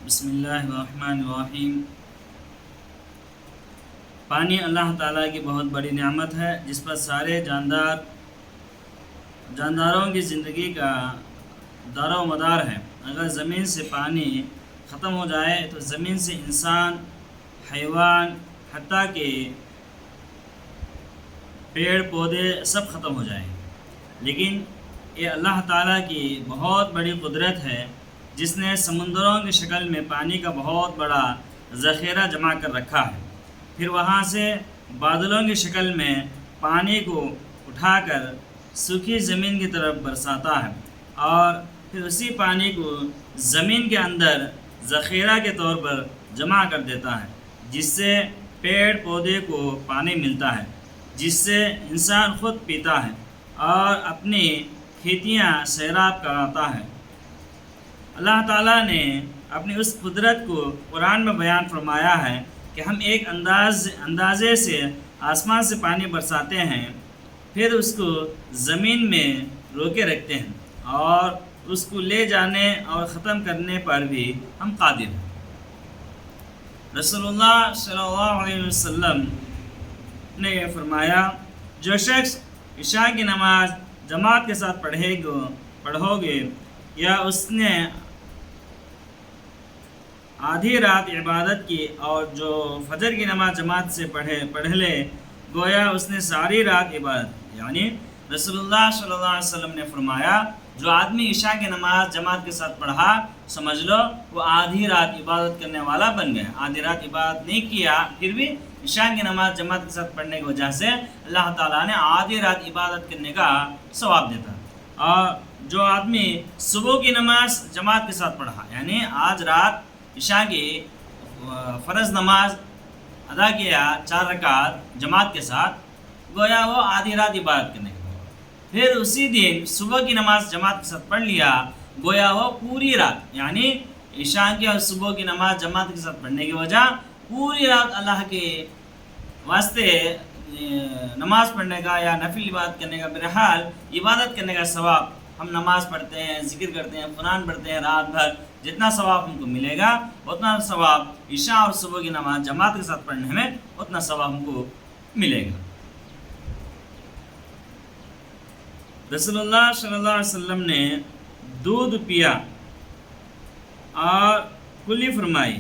بسم اللہ الرحمن الرحیم۔ پانی اللہ تعالیٰ کی بہت بڑی نعمت ہے جس پر سارے جانداروں کی زندگی کا دار و مدار ہے۔ اگر زمین سے پانی ختم ہو جائے تو زمین سے انسان، حیوان، حتیٰ کہ پیڑ پودے سب ختم ہو جائیں گے۔ لیکن یہ اللہ تعالیٰ کی بہت بڑی قدرت ہے جس نے سمندروں کی شکل میں پانی کا بہت بڑا ذخیرہ جمع کر رکھا ہے، پھر وہاں سے بادلوں کی شکل میں پانی کو اٹھا کر سوکھی زمین کی طرف برساتا ہے اور پھر اسی پانی کو زمین کے اندر ذخیرہ کے طور پر جمع کر دیتا ہے، جس سے پیڑ پودے کو پانی ملتا ہے، جس سے انسان خود پیتا ہے اور اپنی کھیتیاں سیراب کراتا ہے۔ اللہ تعالیٰ نے اپنی اس قدرت کو قرآن میں بیان فرمایا ہے کہ ہم ایک اندازے سے آسمان سے پانی برساتے ہیں، پھر اس کو زمین میں روکے رکھتے ہیں اور اس کو لے جانے اور ختم کرنے پر بھی ہم قادر ہیں۔ رسول اللہ صلی اللہ علیہ وسلم نے یہ فرمایا، جو شخص عشاء کی نماز جماعت کے ساتھ پڑھو گے یا اس نے آدھی رات عبادت کی اور جو فجر کی نماز جماعت سے پڑھ لے گویا اس نے ساری رات عبادت کی۔ یعنی رسول اللہ صلی اللہ علیہ وسلم نے فرمایا، جو آدمی عشاء کی نماز جماعت کے ساتھ پڑھا، سمجھ لو وہ آدھی رات عبادت کرنے والا بن گیا۔ آدھی رات عبادت نہیں کیا، پھر بھی عشاء کی نماز جماعت کے ساتھ پڑھنے کی وجہ سے اللہ تعالیٰ نے آدھی رات عبادت کرنے کا ثواب دیتا۔ اور جو آدمی صبح کی نماز جماعت کے ساتھ پڑھا، یعنی آج رات عشاء کی فرض نماز ادا کیا 4 رکعت جماعت کے ساتھ، گویا وہ آدھی رات عبادت کرنے کے بعد پھر اسی دن صبح کی نماز جماعت کے ساتھ پڑھ لیا، گویا وہ پوری رات، یعنی عشاء کی اور صبح کی نماز جماعت کے ساتھ پڑھنے کی وجہ پوری رات اللہ کے واسطے نماز پڑھنے کا یا نفل عبادت کرنے کا، بہرحال عبادت کرنے کا ثواب، ہم نماز پڑھتے ہیں، ذکر کرتے ہیں، قرآن پڑھتے ہیں رات بھر، جتنا ثواب ہم کو ملے گا اتنا ثواب عشاء اور صبح کی نماز جماعت کے ساتھ پڑھنے میں اتنا ثواب ہم کو ملے گا۔ رسول اللہ صلی اللہ علیہ وسلم نے دودھ پیا اور کلی فرمائی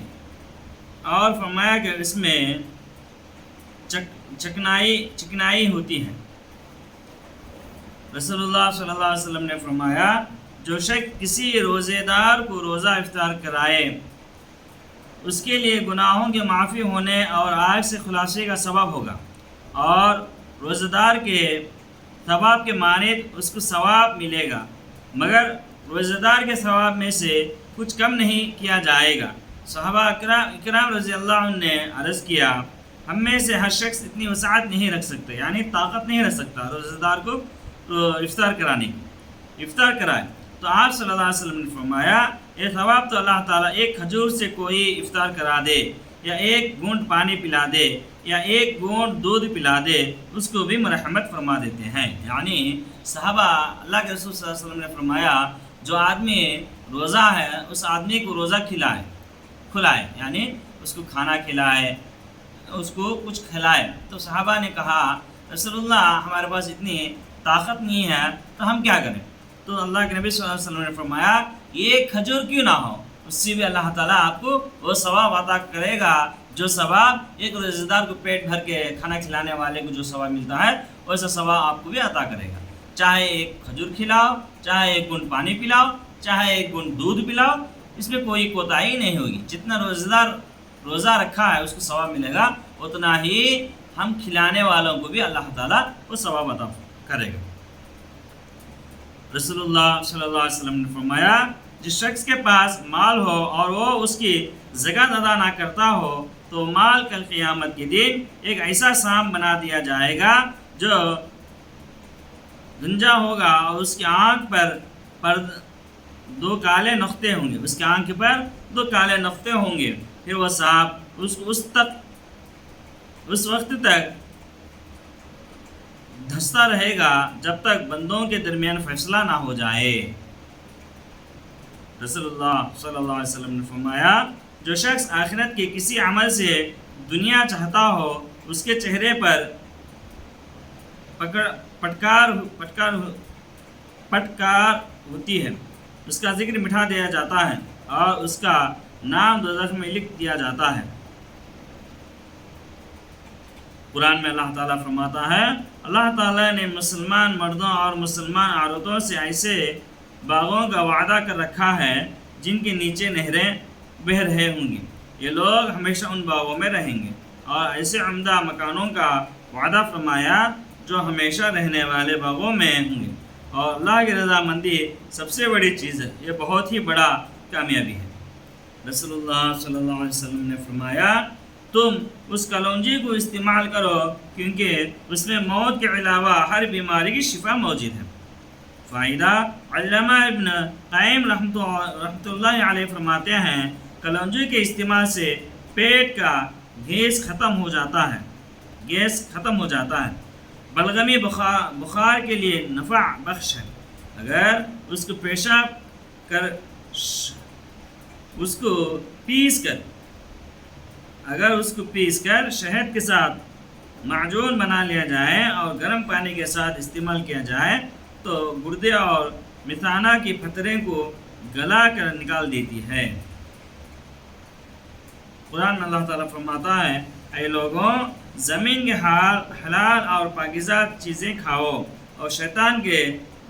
اور فرمایا کہ اس میں چکنائی ہوتی ہے۔ رسول اللہ صلی اللہ علیہ وسلم نے فرمایا، جو شخص کسی روزے دار کو روزہ افطار کرائے اس کے لیے گناہوں کے معافی ہونے اور آگ سے خلاصی کا سبب ہوگا، اور روزہ دار کے ثواب کے مانند اس کو ثواب ملے گا، مگر روزہ دار کے ثواب میں سے کچھ کم نہیں کیا جائے گا۔ صحابہ اکرام رضی اللہ عنہ نے عرض کیا، ہم میں سے ہر شخص اتنی وسعت نہیں رکھ سکتا، یعنی طاقت نہیں رکھ سکتا روزہ دار کو افطار کرانے کی، افطار کرائے۔ تو آپ صلی اللہ علیہ وسلم نے فرمایا، یہ ثواب تو اللہ تعالیٰ ایک کھجور سے کوئی افطار کرا دے یا ایک گھونٹ پانی پلا دے یا ایک گھونٹ دودھ پلا دے، اس کو بھی مرحمت فرما دیتے ہیں۔ یعنی صحابہ اللہ کے رسول صلی اللہ علیہ وسلم نے فرمایا، جو آدمی روزہ ہے اس آدمی کو روزہ کھلائے، یعنی اس کو کھانا کھلائے، اس کو کچھ کھلائے۔ تو صحابہ نے کہا، رسول اللہ ہمارے پاس اتنی طاقت نہیں ہے تو ہم کیا کریں؟ تو اللہ کے نبی صلی اللہ علیہ وسلم نے فرمایا، یہ کھجور کیوں نہ ہو، اس سے بھی اللہ تعالیٰ آپ کو وہ ثواب عطا کرے گا جو ثواب ایک روزہ دار کو پیٹ بھر کے کھانا کھلانے والے کو جو ثواب ملتا ہے ویسا ثواب آپ کو بھی عطا کرے گا۔ چاہے ایک کھجور کھلاؤ، چاہے ایک گھونٹ پانی پلاؤ، چاہے ایک گھونٹ دودھ پلاؤ، اس میں کوئی کوتاہی نہیں ہوگی۔ جتنا روزہ دار روزہ رکھا ہے اس کو ثواب ملے گا، اتنا ہی ہم کھلانے والوں کو بھی اللہ تعالیٰ وہ ثواب عطا کرے گا۔ رسول اللہ صلی اللہ علیہ وسلم نے فرمایا، جس شخص کے پاس مال ہو اور وہ اس کی زکوٰۃ ادا نہ کرتا ہو تو مال کل قیامت کے دن ایک ایسا سام بنا دیا جائے گا جو گنجا ہوگا اور اس کی آنکھ پر 2 کالے نقطے ہوں گے، اس کی آنکھ پر 2 کالے نقطے ہوں گے، پھر وہ سانپ اس وقت تک دھنستا رہے گا جب تک بندوں کے درمیان فیصلہ نہ ہو جائے۔ رسول اللہ صلی اللہ علیہ وسلم نے فرمایا جو شخص آخرت کے کسی عمل سے دنیا چاہتا ہو اس کے چہرے پر پٹکار ہوتی ہے، اس کا ذکر مٹھا دیا جاتا ہے اور اس کا نام دوزخ میں لکھ دیا جاتا ہے۔ قرآن میں اللہ تعالیٰ فرماتا ہے اللہ تعالیٰ نے مسلمان مردوں اور مسلمان عورتوں سے ایسے باغوں کا وعدہ کر رکھا ہے جن کے نیچے نہریں بہہ رہے ہوں گی، یہ لوگ ہمیشہ ان باغوں میں رہیں گے، اور ایسے عمدہ مکانوں کا وعدہ فرمایا جو ہمیشہ رہنے والے باغوں میں ہوں گے، اور اللہ کی رضامندی سب سے بڑی چیز ہے، یہ بہت ہی بڑا کامیابی ہے۔ رسول اللہ صلی اللہ علیہ وسلم نے فرمایا تم اس کلونجی کو استعمال کرو کیونکہ اس میں موت کے علاوہ ہر بیماری کی شفا موجود ہے۔ فائدہ علامہ ابن قیم رحمۃ اللہ علیہ فرماتے ہیں کلونجی کے استعمال سے پیٹ کا گیس ختم ہو جاتا ہے، بلغمی بخار کے لیے نفع بخش ہے، اگر اس کو پیس کر شہد کے ساتھ معجون بنا لیا جائے اور گرم پانی کے ساتھ استعمال کیا جائے تو گردے اور مثانہ کی پھتریں کو گلا کر نکال دیتی ہے۔ قرآن میں اللہ تعالیٰ فرماتا ہے اے لوگوں زمین کے حلال اور پاکیزہ چیزیں کھاؤ اور شیطان کے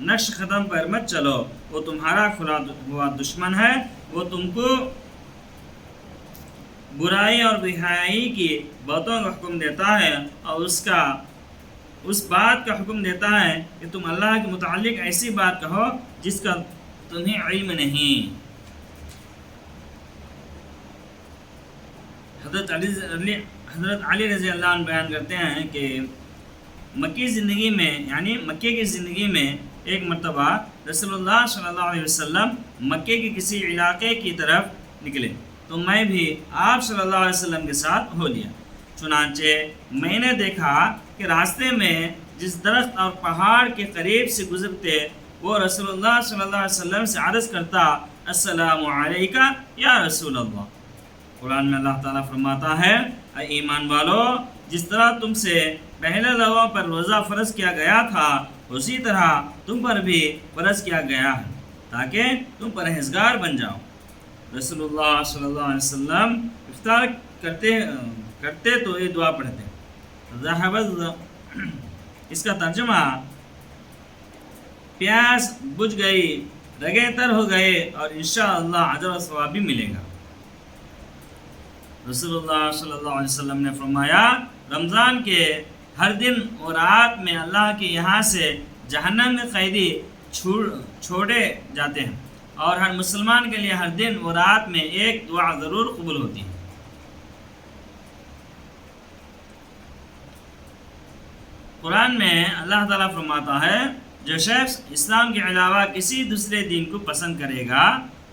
نقش قدم پر مت چلو، وہ تمہارا کھلا ہوا دشمن ہے، وہ تم کو برائی اور بہائی کی باتوں کا حکم دیتا ہے اور اس بات کا حکم دیتا ہے کہ تم اللہ کے متعلق ایسی بات کہو جس کا تمہیں علم نہیں۔ حضرت علی رضی اللہ عنہ بیان کرتے ہیں کہ مکے کی زندگی میں ایک مرتبہ رسول اللہ صلی اللہ علیہ وسلم مکے کے کسی علاقے کی طرف نکلے تو میں بھی آپ صلی اللہ علیہ وسلم کے ساتھ ہو لیا، چنانچہ میں نے دیکھا کہ راستے میں جس درخت اور پہاڑ کے قریب سے گزرتے وہ رسول اللہ صلی اللہ علیہ وسلم سے عرض کرتا السلام علیکہ یا رسول اللہ۔ قرآن میں اللہ تعالیٰ فرماتا ہے اے ایمان والو جس طرح تم سے پہلے لوگوں پر روزہ فرض کیا گیا تھا اسی طرح تم پر بھی فرض کیا گیا ہے تاکہ تم پرہیزگار بن جاؤ۔ رسول اللہ صلی اللہ علیہ وسلم افطار کرتے تو یہ دعا پڑھتے، اس کا ترجمہ پیاس بجھ گئی، رگیں تر ہو گئے اور انشاءاللہ اجر و ثواب بھی ملے گا۔ رسول اللہ صلی اللہ علیہ وسلم نے فرمایا رمضان کے ہر دن اور رات میں اللہ کے یہاں سے جہنم میں قیدی چھوڑے جاتے ہیں، اور ہر مسلمان کے لیے ہر دن اور رات میں ایک دعا ضرور قبول ہوتی ہے۔ قرآن میں اللہ تعالیٰ فرماتا ہے جو شخص اسلام کے علاوہ کسی دوسرے دین کو پسند کرے گا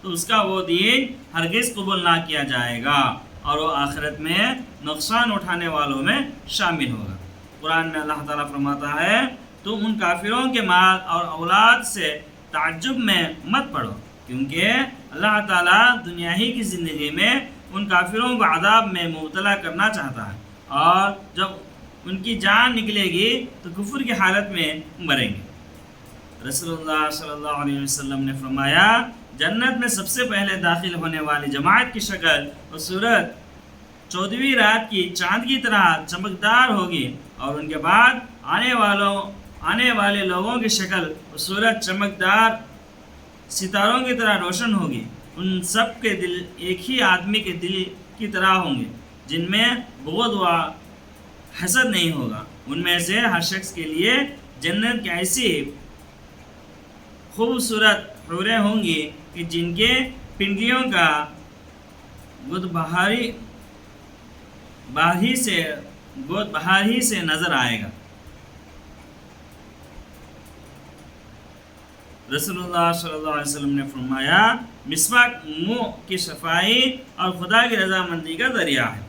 تو اس کا وہ دین ہرگز قبول نہ کیا جائے گا اور وہ آخرت میں نقصان اٹھانے والوں میں شامل ہوگا۔ قرآن میں اللہ تعالیٰ فرماتا ہے تم ان کافروں کے مال اور اولاد سے تعجب میں مت پڑو کیونکہ اللہ تعالیٰ دنیا ہی کی زندگی میں ان کافروں کو عذاب میں مبتلا کرنا چاہتا ہے، اور جب ان کی جان نکلے گی تو کفر کی حالت میں مریں گے۔ رسول اللہ صلی اللہ علیہ وسلم نے فرمایا جنت میں سب سے پہلے داخل ہونے والی جماعت کی شکل اور صورت 14ویں رات کی چاند کی طرح چمکدار ہوگی، اور ان کے بعد آنے والے لوگوں کی شکل اور صورت چمکدار ستاروں کی طرح روشن ہوگی، ان سب کے دل ایک ہی آدمی کے دل کی طرح ہوں گے جن میں بغض و حسد نہیں ہوگا، ان میں سے ہر شخص کے لیے جنت کی ایسی خوبصورت حوریں ہوں گی کہ جن کے پنڈلیوں کا گود بہار ہی سے نظر آئے گا۔ رسول اللہ صلی اللہ علیہ وسلم نے فرمایا مسواک منہ کی صفائی اور خدا کی رضامندی کا ذریعہ ہے۔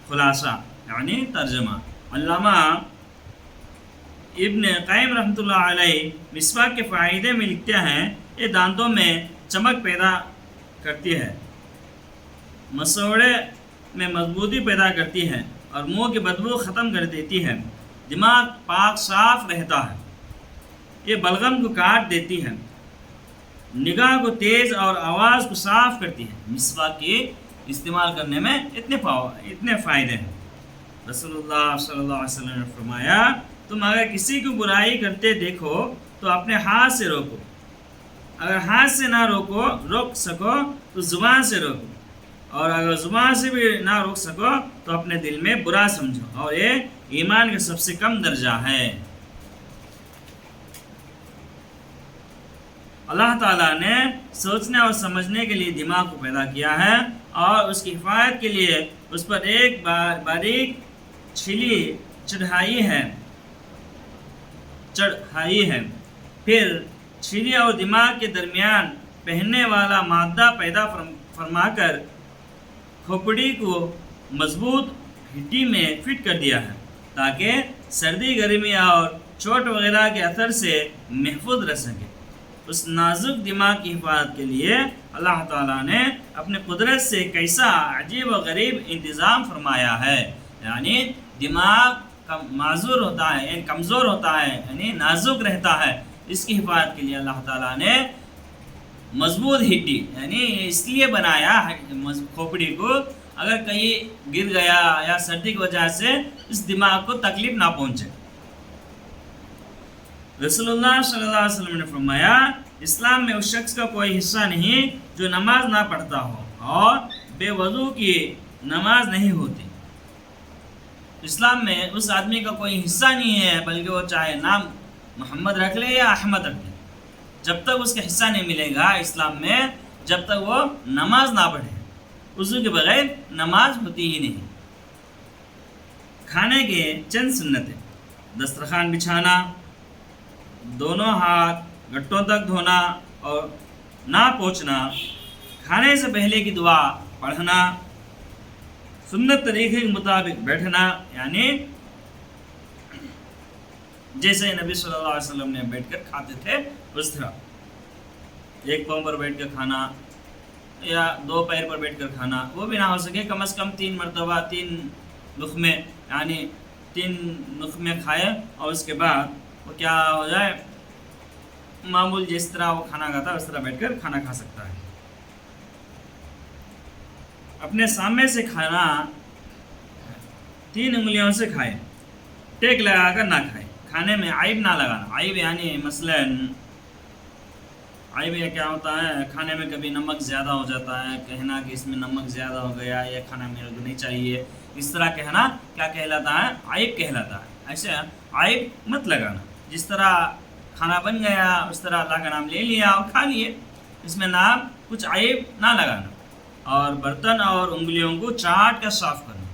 خلاصہ یعنی ترجمہ علامہ ابن قیم رحمۃ اللہ علیہ مسواک کے فائدے میں لکھتے ہیں یہ دانتوں میں چمک پیدا کرتی ہے، مسوڑے میں مضبوطی پیدا کرتی ہے اور منہ کی بدبو ختم کر دیتی ہے، دماغ پاک صاف رہتا ہے، یہ بلغم کو کاٹ دیتی ہے، نگاہ کو تیز اور آواز کو صاف کرتی ہے۔ مسواک کے استعمال کرنے میں اتنے فائدے ہیں۔ رسول اللہ صلی اللہ علیہ وسلم نے فرمایا، تم اگر کسی کو برائی کرتے دیکھو تو اپنے ہاتھ سے روکو، اگر ہاتھ سے نہ روک سکو تو زبان سے روکو، اور اگر زبان سے بھی نہ روک سکو تو اپنے دل میں برا سمجھو، اور یہ ایمان کا سب سے کم درجہ ہے۔ اللہ تعالیٰ نے سوچنے اور سمجھنے کے لیے دماغ کو پیدا کیا ہے، اور اس کی حفاظت کے لیے اس پر ایک باریک چھلی چڑھائی ہے۔ پھر چھری اور دماغ کے درمیان پہننے والا مادہ پیدا فرما کر کھوپڑی کو مضبوط ہڈی میں فٹ کر دیا ہے، تاکہ سردی گرمی اور چوٹ وغیرہ کے اثر سے محفوظ رہ سکے۔ اس نازک دماغ کی حفاظت کے لیے اللہ تعالیٰ نے اپنے قدرت سے کیسا عجیب و غریب انتظام فرمایا ہے، یعنی دماغ معذور ہوتا ہے، یعنی کمزور ہوتا ہے، یعنی نازک رہتا ہے، اس کی حفاظت کے لیے اللہ تعالیٰ نے مضبوط ہڈی، یعنی اس لیے بنایا کھوپڑی کو، اگر کہیں گر گیا یا سردی کی وجہ سے اس دماغ کو تکلیف نہ پہنچے۔ رسول اللہ صلی اللہ علیہ وسلم نے فرمایا، اسلام میں اس شخص کا کوئی حصہ نہیں جو نماز نہ پڑھتا ہو، اور بے وضو کی نماز نہیں ہوتی۔ اسلام میں اس آدمی کا کوئی حصہ نہیں ہے، بلکہ وہ چاہے نام محمد رکھ لے یا احمد رکھ لے، جب تک اس کا حصہ نہیں ملے گا اسلام میں، جب تک وہ نماز نہ پڑھے، وضو کے بغیر نماز ہوتی ہی نہیں۔ کھانے کے چند سنتیں: دسترخوان بچھانا، دونوں ہاتھ گھٹوں تک دھونا اور نہ پوچھنا، کھانے سے پہلے کی دعا پڑھنا، سنت طریقے کے مطابق بیٹھنا، یعنی جیسے نبی صلی اللہ علیہ وسلم نے بیٹھ کر کھاتے تھے اس طرح، ایک پاؤں پر بیٹھ کر کھانا یا دو پیر پر بیٹھ کر کھانا، وہ بھی نہ ہو سکے کم از کم 3 مرتبہ 3 لقمے، یعنی 3 لقمے کھائے، اور اس کے بعد وہ کیا ہو جائے، معمول جس طرح وہ کھانا کھاتا ہے اس طرح بیٹھ کر کھانا کھا سکتا ہے۔ اپنے سامنے سے کھانا 3 انگلیوں سے کھائے، ٹیک لگا کر نہ کھائے، کھانے میں عیب نہ لگانا۔ عیب یعنی مثلاً عیب یہ کیا ہوتا ہے، کھانے میں کبھی نمک زیادہ ہو جاتا ہے، کہنا کہ اس میں نمک زیادہ ہو گیا، یہ کھانا میرے کو نہیں چاہیے، اس طرح کہنا کیا کہلاتا ہے، عیب کہلاتا ہے۔ ایسے عیب مت لگانا، جس طرح کھانا بن گیا اس طرح اللہ کا نام لے لیا اور کھا لیے، اس میں نام کچھ عیب نہ لگانا۔ اور برتن اور انگلیوں کو چاٹ کر صاف کرنا،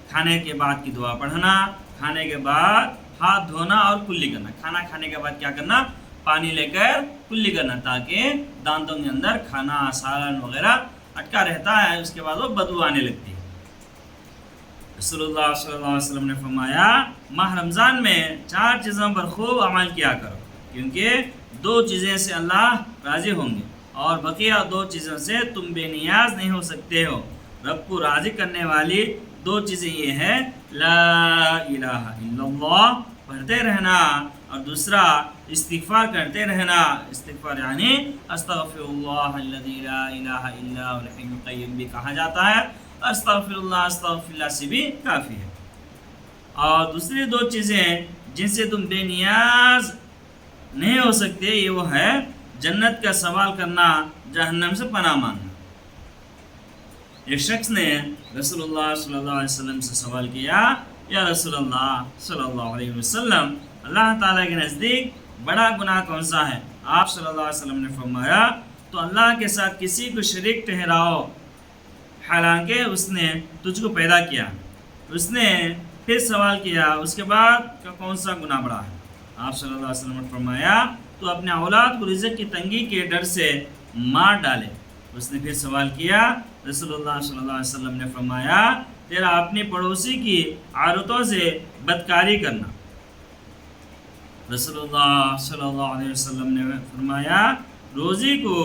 کھانے کے بعد کی دعا پڑھنا، کھانے کے بعد ہاتھ دھونا اور کلی کرنا۔ کھانا کھانے کے بعد کیا کرنا، پانی لے کر کلی کرنا، تاکہ دانتوں کے اندر کھانا سالن وغیرہ اٹکا رہتا ہے، اس کے بعد وہ بدبو آنے لگتی ہے۔ رسول اللہ صلی اللہ علیہ وسلم نے فرمایا، ماہ رمضان میں 4 چیزوں پر خوب عمل کیا کرو، کیونکہ 2 چیزیں سے اللہ راضی ہوں گے، اور بقیہ 2 چیزوں سے تم بے نیاز نہیں ہو سکتے ہو۔ رب کو راضی کرنے والی 2 چیزیں یہ ہیں، لا الہ الا اللہ پڑھتے رہنا، اور دوسرا استغفار کرتے رہنا۔ استغفار یعنی استغفر اللہ الذی لا الہ الا هو الحی القیوم بھی کہا جاتا ہے، استغفر اللہ سے بھی کافی ہے۔ اور دوسری 2 چیزیں جن سے تم بے نیاز نہیں ہو سکتے، یہ وہ ہے جنت کا سوال کرنا، جہنم سے پناہ مانگنا۔ ایک شخص نے رسول اللہ صلی اللہ علیہ وسلم سے سوال کیا، یا رسول اللہ صلی اللہ علیہ وسلم، اللہ تعالیٰ کے نزدیک بڑا گناہ کون سا ہے؟ آپ صلی اللہ علیہ وسلم نے فرمایا، تو اللہ کے ساتھ کسی کو شریک ٹھہراؤ، حالانکہ اس نے تجھ کو پیدا کیا۔ اس نے پھر سوال کیا، اس کے بعد کا کون سا گناہ بڑا ہے؟ آپ صلی اللہ علیہ وسلم نے فرمایا، تو اپنے اولاد کو رزق کی تنگی کے ڈر سے مار ڈالے۔ اس نے پھر سوال کیا، رسول اللہ صلی اللہ علیہ وسلم نے فرمایا، تیرا اپنی پڑوسی کی عورتوں سے بدکاری کرنا۔ رسول اللہ صلی اللہ علیہ وسلم نے فرمایا، روزی کو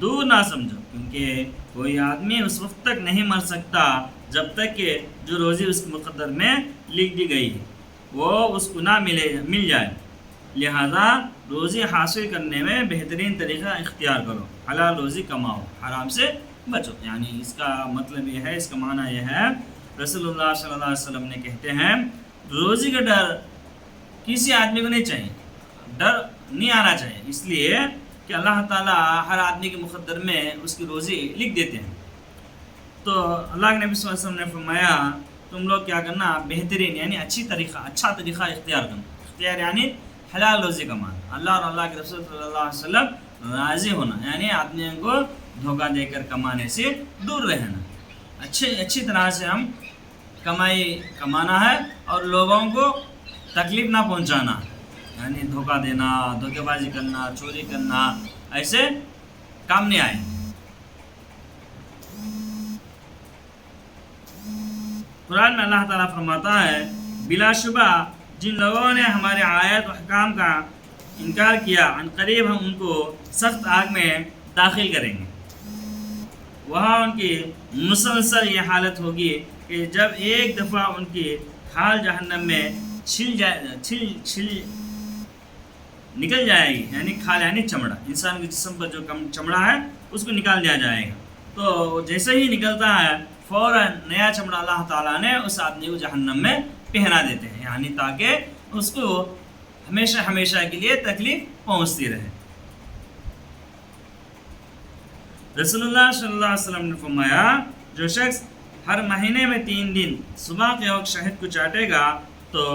دور نہ سمجھو، کیونکہ کوئی آدمی اس وقت تک نہیں مر سکتا جب تک کہ جو روزی اس کے مقدر میں لکھ دی گئی ہے وہ اس کو نہ مل جائے۔ لہذا روزی حاصل کرنے میں بہترین طریقہ اختیار کرو، حلال روزی کماؤ، حرام سے بچو۔ یعنی اس کا مطلب یہ ہے، اس کا معنی یہ ہے، رسول اللہ صلی اللہ علیہ وسلم نے کہتے ہیں روزی کا ڈر کسی آدمی کو نہیں چاہیے، ڈر نہیں آنا چاہیے، اس لیے کہ اللہ تعالیٰ ہر آدمی کے مقدر میں اس کی روزی لکھ دیتے ہیں۔ تو اللہ کے نبی صلی اللہ علیہ وسلم نے فرمایا تم لوگ کیا کرنا، بہترین یعنی اچھا طریقہ اختیار کرنا۔ اختیار یعنی حلال روزی کمانا، اللہ اور اللہ کے رسول صلی اللہ علیہ وسلم راضی ہونا، یعنی آدمیوں کو دھوکہ دے کر کمانے سے دور رہنا۔ اچھی طرح سے ہم کمانا ہے اور لوگوں کو تکلیف نہ پہنچانا، یعنی دھوکہ دینا، دھوکے بازی کرنا، چوری کرنا، ایسے کام نہیں آئے۔ قرآن میں اللہ تعالیٰ فرماتا ہے بلا شبہ جن لوگوں نے ہمارے آیات و احکام کا انکار کیا عن قریب ہم ان کو سخت آگ میں داخل کریں گے، وہاں ان کی مسلسل یہ حالت ہوگی کہ جب ایک دفعہ ان کی کھال جہنم میں نکل جائے گی، یعنی کھال یعنی چمڑا، انسان کے جسم پر جو چمڑا ہے اس کو نکال دیا جائے گا، تو جیسے ہی نکلتا ہے فوراً نیا چمڑا اللہ تعالیٰ نے اس آدمی کو جہنم میں پہنا دیتے ہیں، یعنی تاکہ اس کو ہمیشہ کے لیے تکلیف پہنچتی رہے۔ رسول اللہ صلی اللہ علیہ وسلم نے فرمایا جو شخص ہر مہینے میں 3 دن صبح کے وقت شہد کو چاٹے گا تو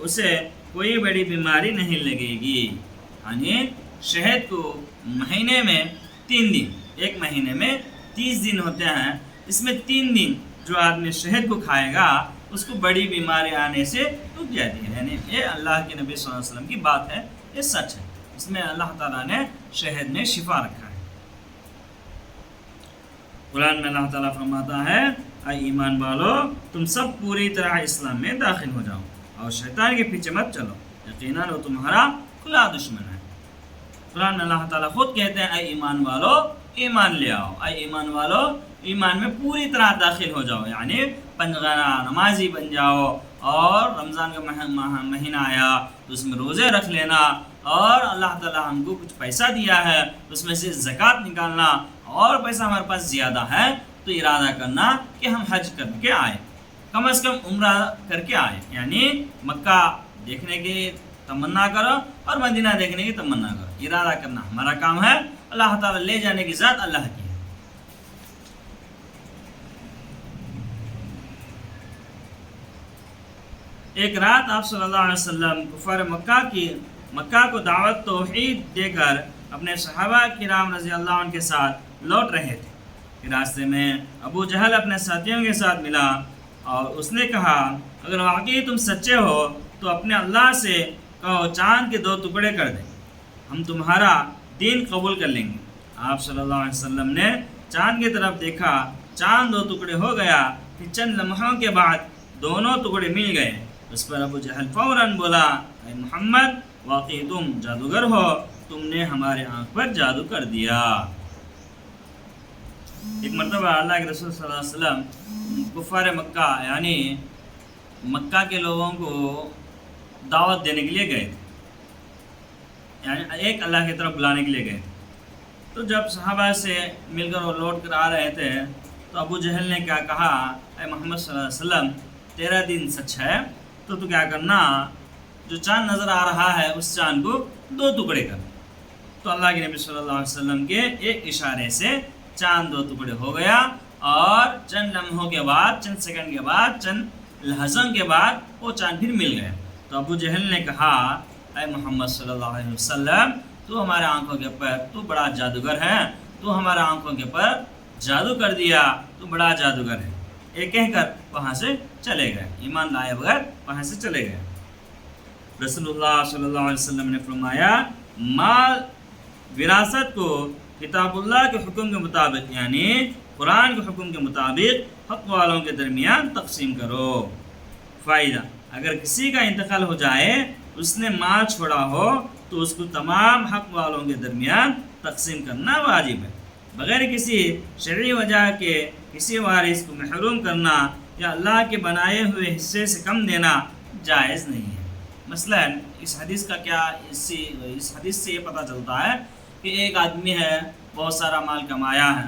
اسے کوئی بڑی بیماری نہیں لگے گی، یعنی شہد کو مہینے میں 3 دن، ایک مہینے میں 30 دن ہوتے ہیں، اس میں 3 دن جو آدمی شہد کو کھائے گا اس کو بڑی بیماری آنے سے رک جاتی ہے، یعنی یہ اللہ کے نبی صلی اللہ علیہ وسلم کی بات ہے، یہ سچ ہے، اس میں اللہ تعالیٰ نے شہد میں شفا رکھا ہے۔ قرآن میں اللہ تعالیٰ فرماتا ہے اے ایمان والو تم سب پوری طرح اسلام میں داخل ہو جاؤ اور شیطان کے پیچھے مت چلو، یقیناً وہ تمہارا کھلا دشمن ہے۔ قرآن میں اللہ تعالیٰ خود کہتے ہیں اے ایمان والو ایمان لے آؤ، اے ایمان والو ایمان میں پوری طرح داخل ہو جاؤ، یعنی نمازی بن جاؤ، اور رمضان کا مہینہ آیا تو اس میں روزے رکھ لینا، اور اللہ تعالیٰ ہم کو کچھ پیسہ دیا ہے اس میں سے زکوٰۃ نکالنا، اور پیسہ ہمارے پاس زیادہ ہے تو ارادہ کرنا کہ ہم حج کر کے آئے، کم از کم عمرہ کر کے آئے، یعنی مکہ دیکھنے کی تمنا کرو اور مدینہ دیکھنے کی تمنا کرو، ارادہ کرنا ہمارا کام ہے، اللہ تعالیٰ لے جانے کی ذات اللہ کی ہے۔ ایک رات آپ صلی اللہ علیہ وسلم کفار مکہ کو دعوت توحید دے کر اپنے صحابہ کرام رضی اللہ عنہ کے ساتھ لوٹ رہے تھے کہ راستے میں ابو جہل اپنے ساتھیوں کے ساتھ ملا اور اس نے کہا اگر واقعی تم سچے ہو تو اپنے اللہ سے کہو چاند کے 2 ٹکڑے کر دیں، ہم تمہارا دین قبول کر لیں گے۔ آپ صلی اللہ علیہ وسلم نے چاند کی طرف دیکھا، چاند 2 ٹکڑے ہو گیا، پھر چند لمحوں کے بعد دونوں ٹکڑے مل گئے۔ اس پر ابو جہل فوراً بولا اے محمد واقعی تم جادوگر ہو، تم نے ہمارے آنکھ پر جادو کر دیا۔ ایک مرتبہ اللہ کے رسول صلی اللہ علیہ وسلم کفار مکہ یعنی مکہ کے لوگوں کو دعوت دینے کے لیے گئے تھے، یعنی ایک اللہ کی طرف بلانے کے لیے گئے تھے۔ تو جب صحابہ سے مل کر اور لوٹ کر آ رہے تھے تو ابو جہل نے کیا کہا اے محمد صلی اللہ علیہ وسلم تیرا دین سچ ہے تو کیا کرنا، جو چاند نظر آ رہا ہے اس چاند کو 2 ٹکڑے کر۔ تو اللہ کے نبی صلی اللہ علیہ وسلم کے ایک اشارے سے چاند 2 ٹکڑے ہو گیا، اور چند لمحوں کے بعد، چند سیکنڈ کے بعد، چند لحظوں کے بعد وہ چاند پھر مل گیا۔ تو ابو جہل نے کہا اے محمد صلی اللہ علیہ وسلم تو ہمارے آنکھوں کے اوپر تو بڑا جادوگر ہے، تو ہمارے آنکھوں کے اوپر جادو کر دیا، تو بڑا جادوگر ہے، یہ کہہ کر وہاں سے چلے گئے، ایمان لائے بغیر وہاں سے چلے گئے۔ رسول اللہ صلی اللہ علیہ وسلم نے فرمایا مال وراثت کو کتاب اللہ کے حکم کے مطابق یعنی قرآن کے حکم کے مطابق حق والوں کے درمیان تقسیم کرو۔ فائدہ، اگر کسی کا انتقال ہو جائے، اس نے مال چھوڑا ہو تو اس کو تمام حق والوں کے درمیان تقسیم کرنا واجب ہے۔ بغیر کسی شرعی وجہ کے کسی وارث کو محروم کرنا یا اللہ کے بنائے ہوئے حصے سے کم دینا جائز نہیں ہے۔ مثلا اس حدیث کا کیا اس حدیث سے یہ پتہ چلتا ہے کہ ایک آدمی ہے، بہت سارا مال کمایا ہے،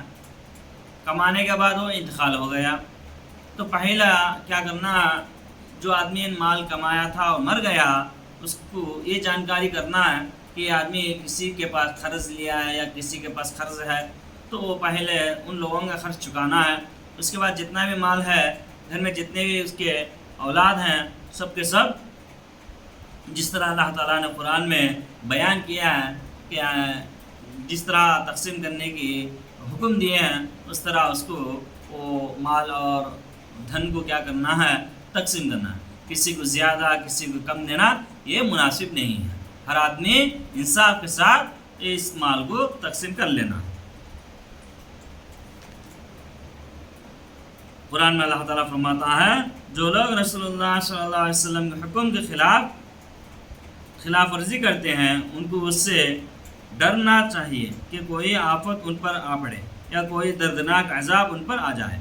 کمانے کے بعد وہ انتقال ہو گیا، تو پہلا کیا کرنا، جو آدمی مال کمایا تھا اور مر گیا، اس کو یہ جانکاری کرنا ہے کہ یہ آدمی کسی کے پاس قرض لیا ہے یا کسی کے پاس قرض ہے، تو وہ پہلے ان لوگوں کا خرچ چکانا ہے۔ اس کے بعد جتنا بھی مال ہے، گھر میں جتنے بھی اس کے اولاد ہیں، سب کے سب جس طرح اللہ تعالیٰ نے قرآن میں بیان کیا ہے کہ جس طرح تقسیم کرنے کی حکم دیے ہیں، اس طرح اس کو وہ مال اور دھن کو کیا کرنا ہے، تقسیم کرنا ہے۔ کسی کو زیادہ کسی کو کم دینا یہ مناسب نہیں ہے۔ ہر آدمی انصاف کے ساتھ اس مال کو تقسیم کر لینا۔ قرآن میں اللہ تعالیٰ فرماتا ہے، جو لوگ رسول اللہ صلی اللہ علیہ وسلم کے حکم کے خلاف ورزی کرتے ہیں، ان کو اس سے ڈرنا چاہیے کہ کوئی آفت ان پر آ پڑے یا کوئی دردناک عذاب ان پر آ جائے۔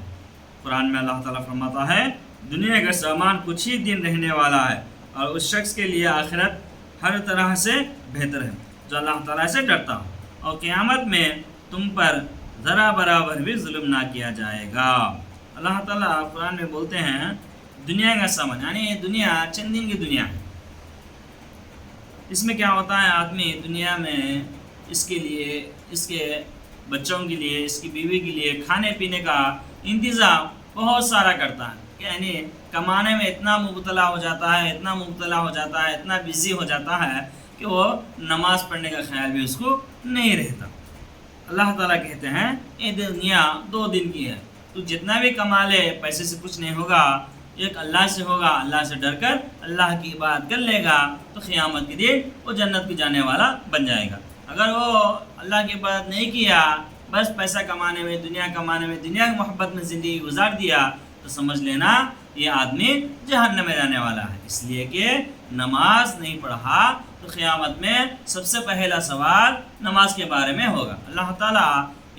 قرآن میں اللہ تعالیٰ فرماتا ہے، دنیا کا سامان کچھ ہی دن رہنے والا ہے، اور اس شخص کے لیے آخرت ہر طرح سے بہتر ہے جو اللہ تعالیٰ سے ڈرتا ہو، اور قیامت میں تم پر ذرا برابر بھی ظلم نہ کیا جائے گا۔ اللہ تعالیٰ قرآن میں بولتے ہیں دنیا کا سامان، یعنی دنیا چند دن کی دنیا ہے۔ اس میں کیا ہوتا ہے، آدمی دنیا میں اس کے لیے، اس کے بچوں کے لیے، اس کی بیوی کے لیے کھانے پینے کا انتظام بہت سارا کرتا ہے، یعنی کمانے میں اتنا مبتلا ہو جاتا ہے، اتنا بزی ہو جاتا ہے کہ وہ نماز پڑھنے کا خیال بھی اس کو نہیں رہتا۔ اللہ تعالیٰ کہتے ہیں یہ دنیا 2 دن کی ہے، تو جتنا بھی کما لے پیسے سے کچھ نہیں ہوگا، ایک اللہ سے ہوگا، اللہ سے ڈر کر اللہ کی عبادت کر لے گا تو قیامت کے دن وہ جنت کو جانے والا بن جائے گا۔ اگر وہ اللہ کی عبادت نہیں کیا، بس پیسہ کمانے میں، دنیا کمانے میں، دنیا کی محبت میں زندگی گزار دیا، تو سمجھ لینا یہ آدمی جہنم میں جانے والا ہے، اس لیے کہ نماز نہیں پڑھا تو قیامت میں سب سے پہلا سوال نماز کے بارے میں ہوگا۔ اللہ تعالیٰ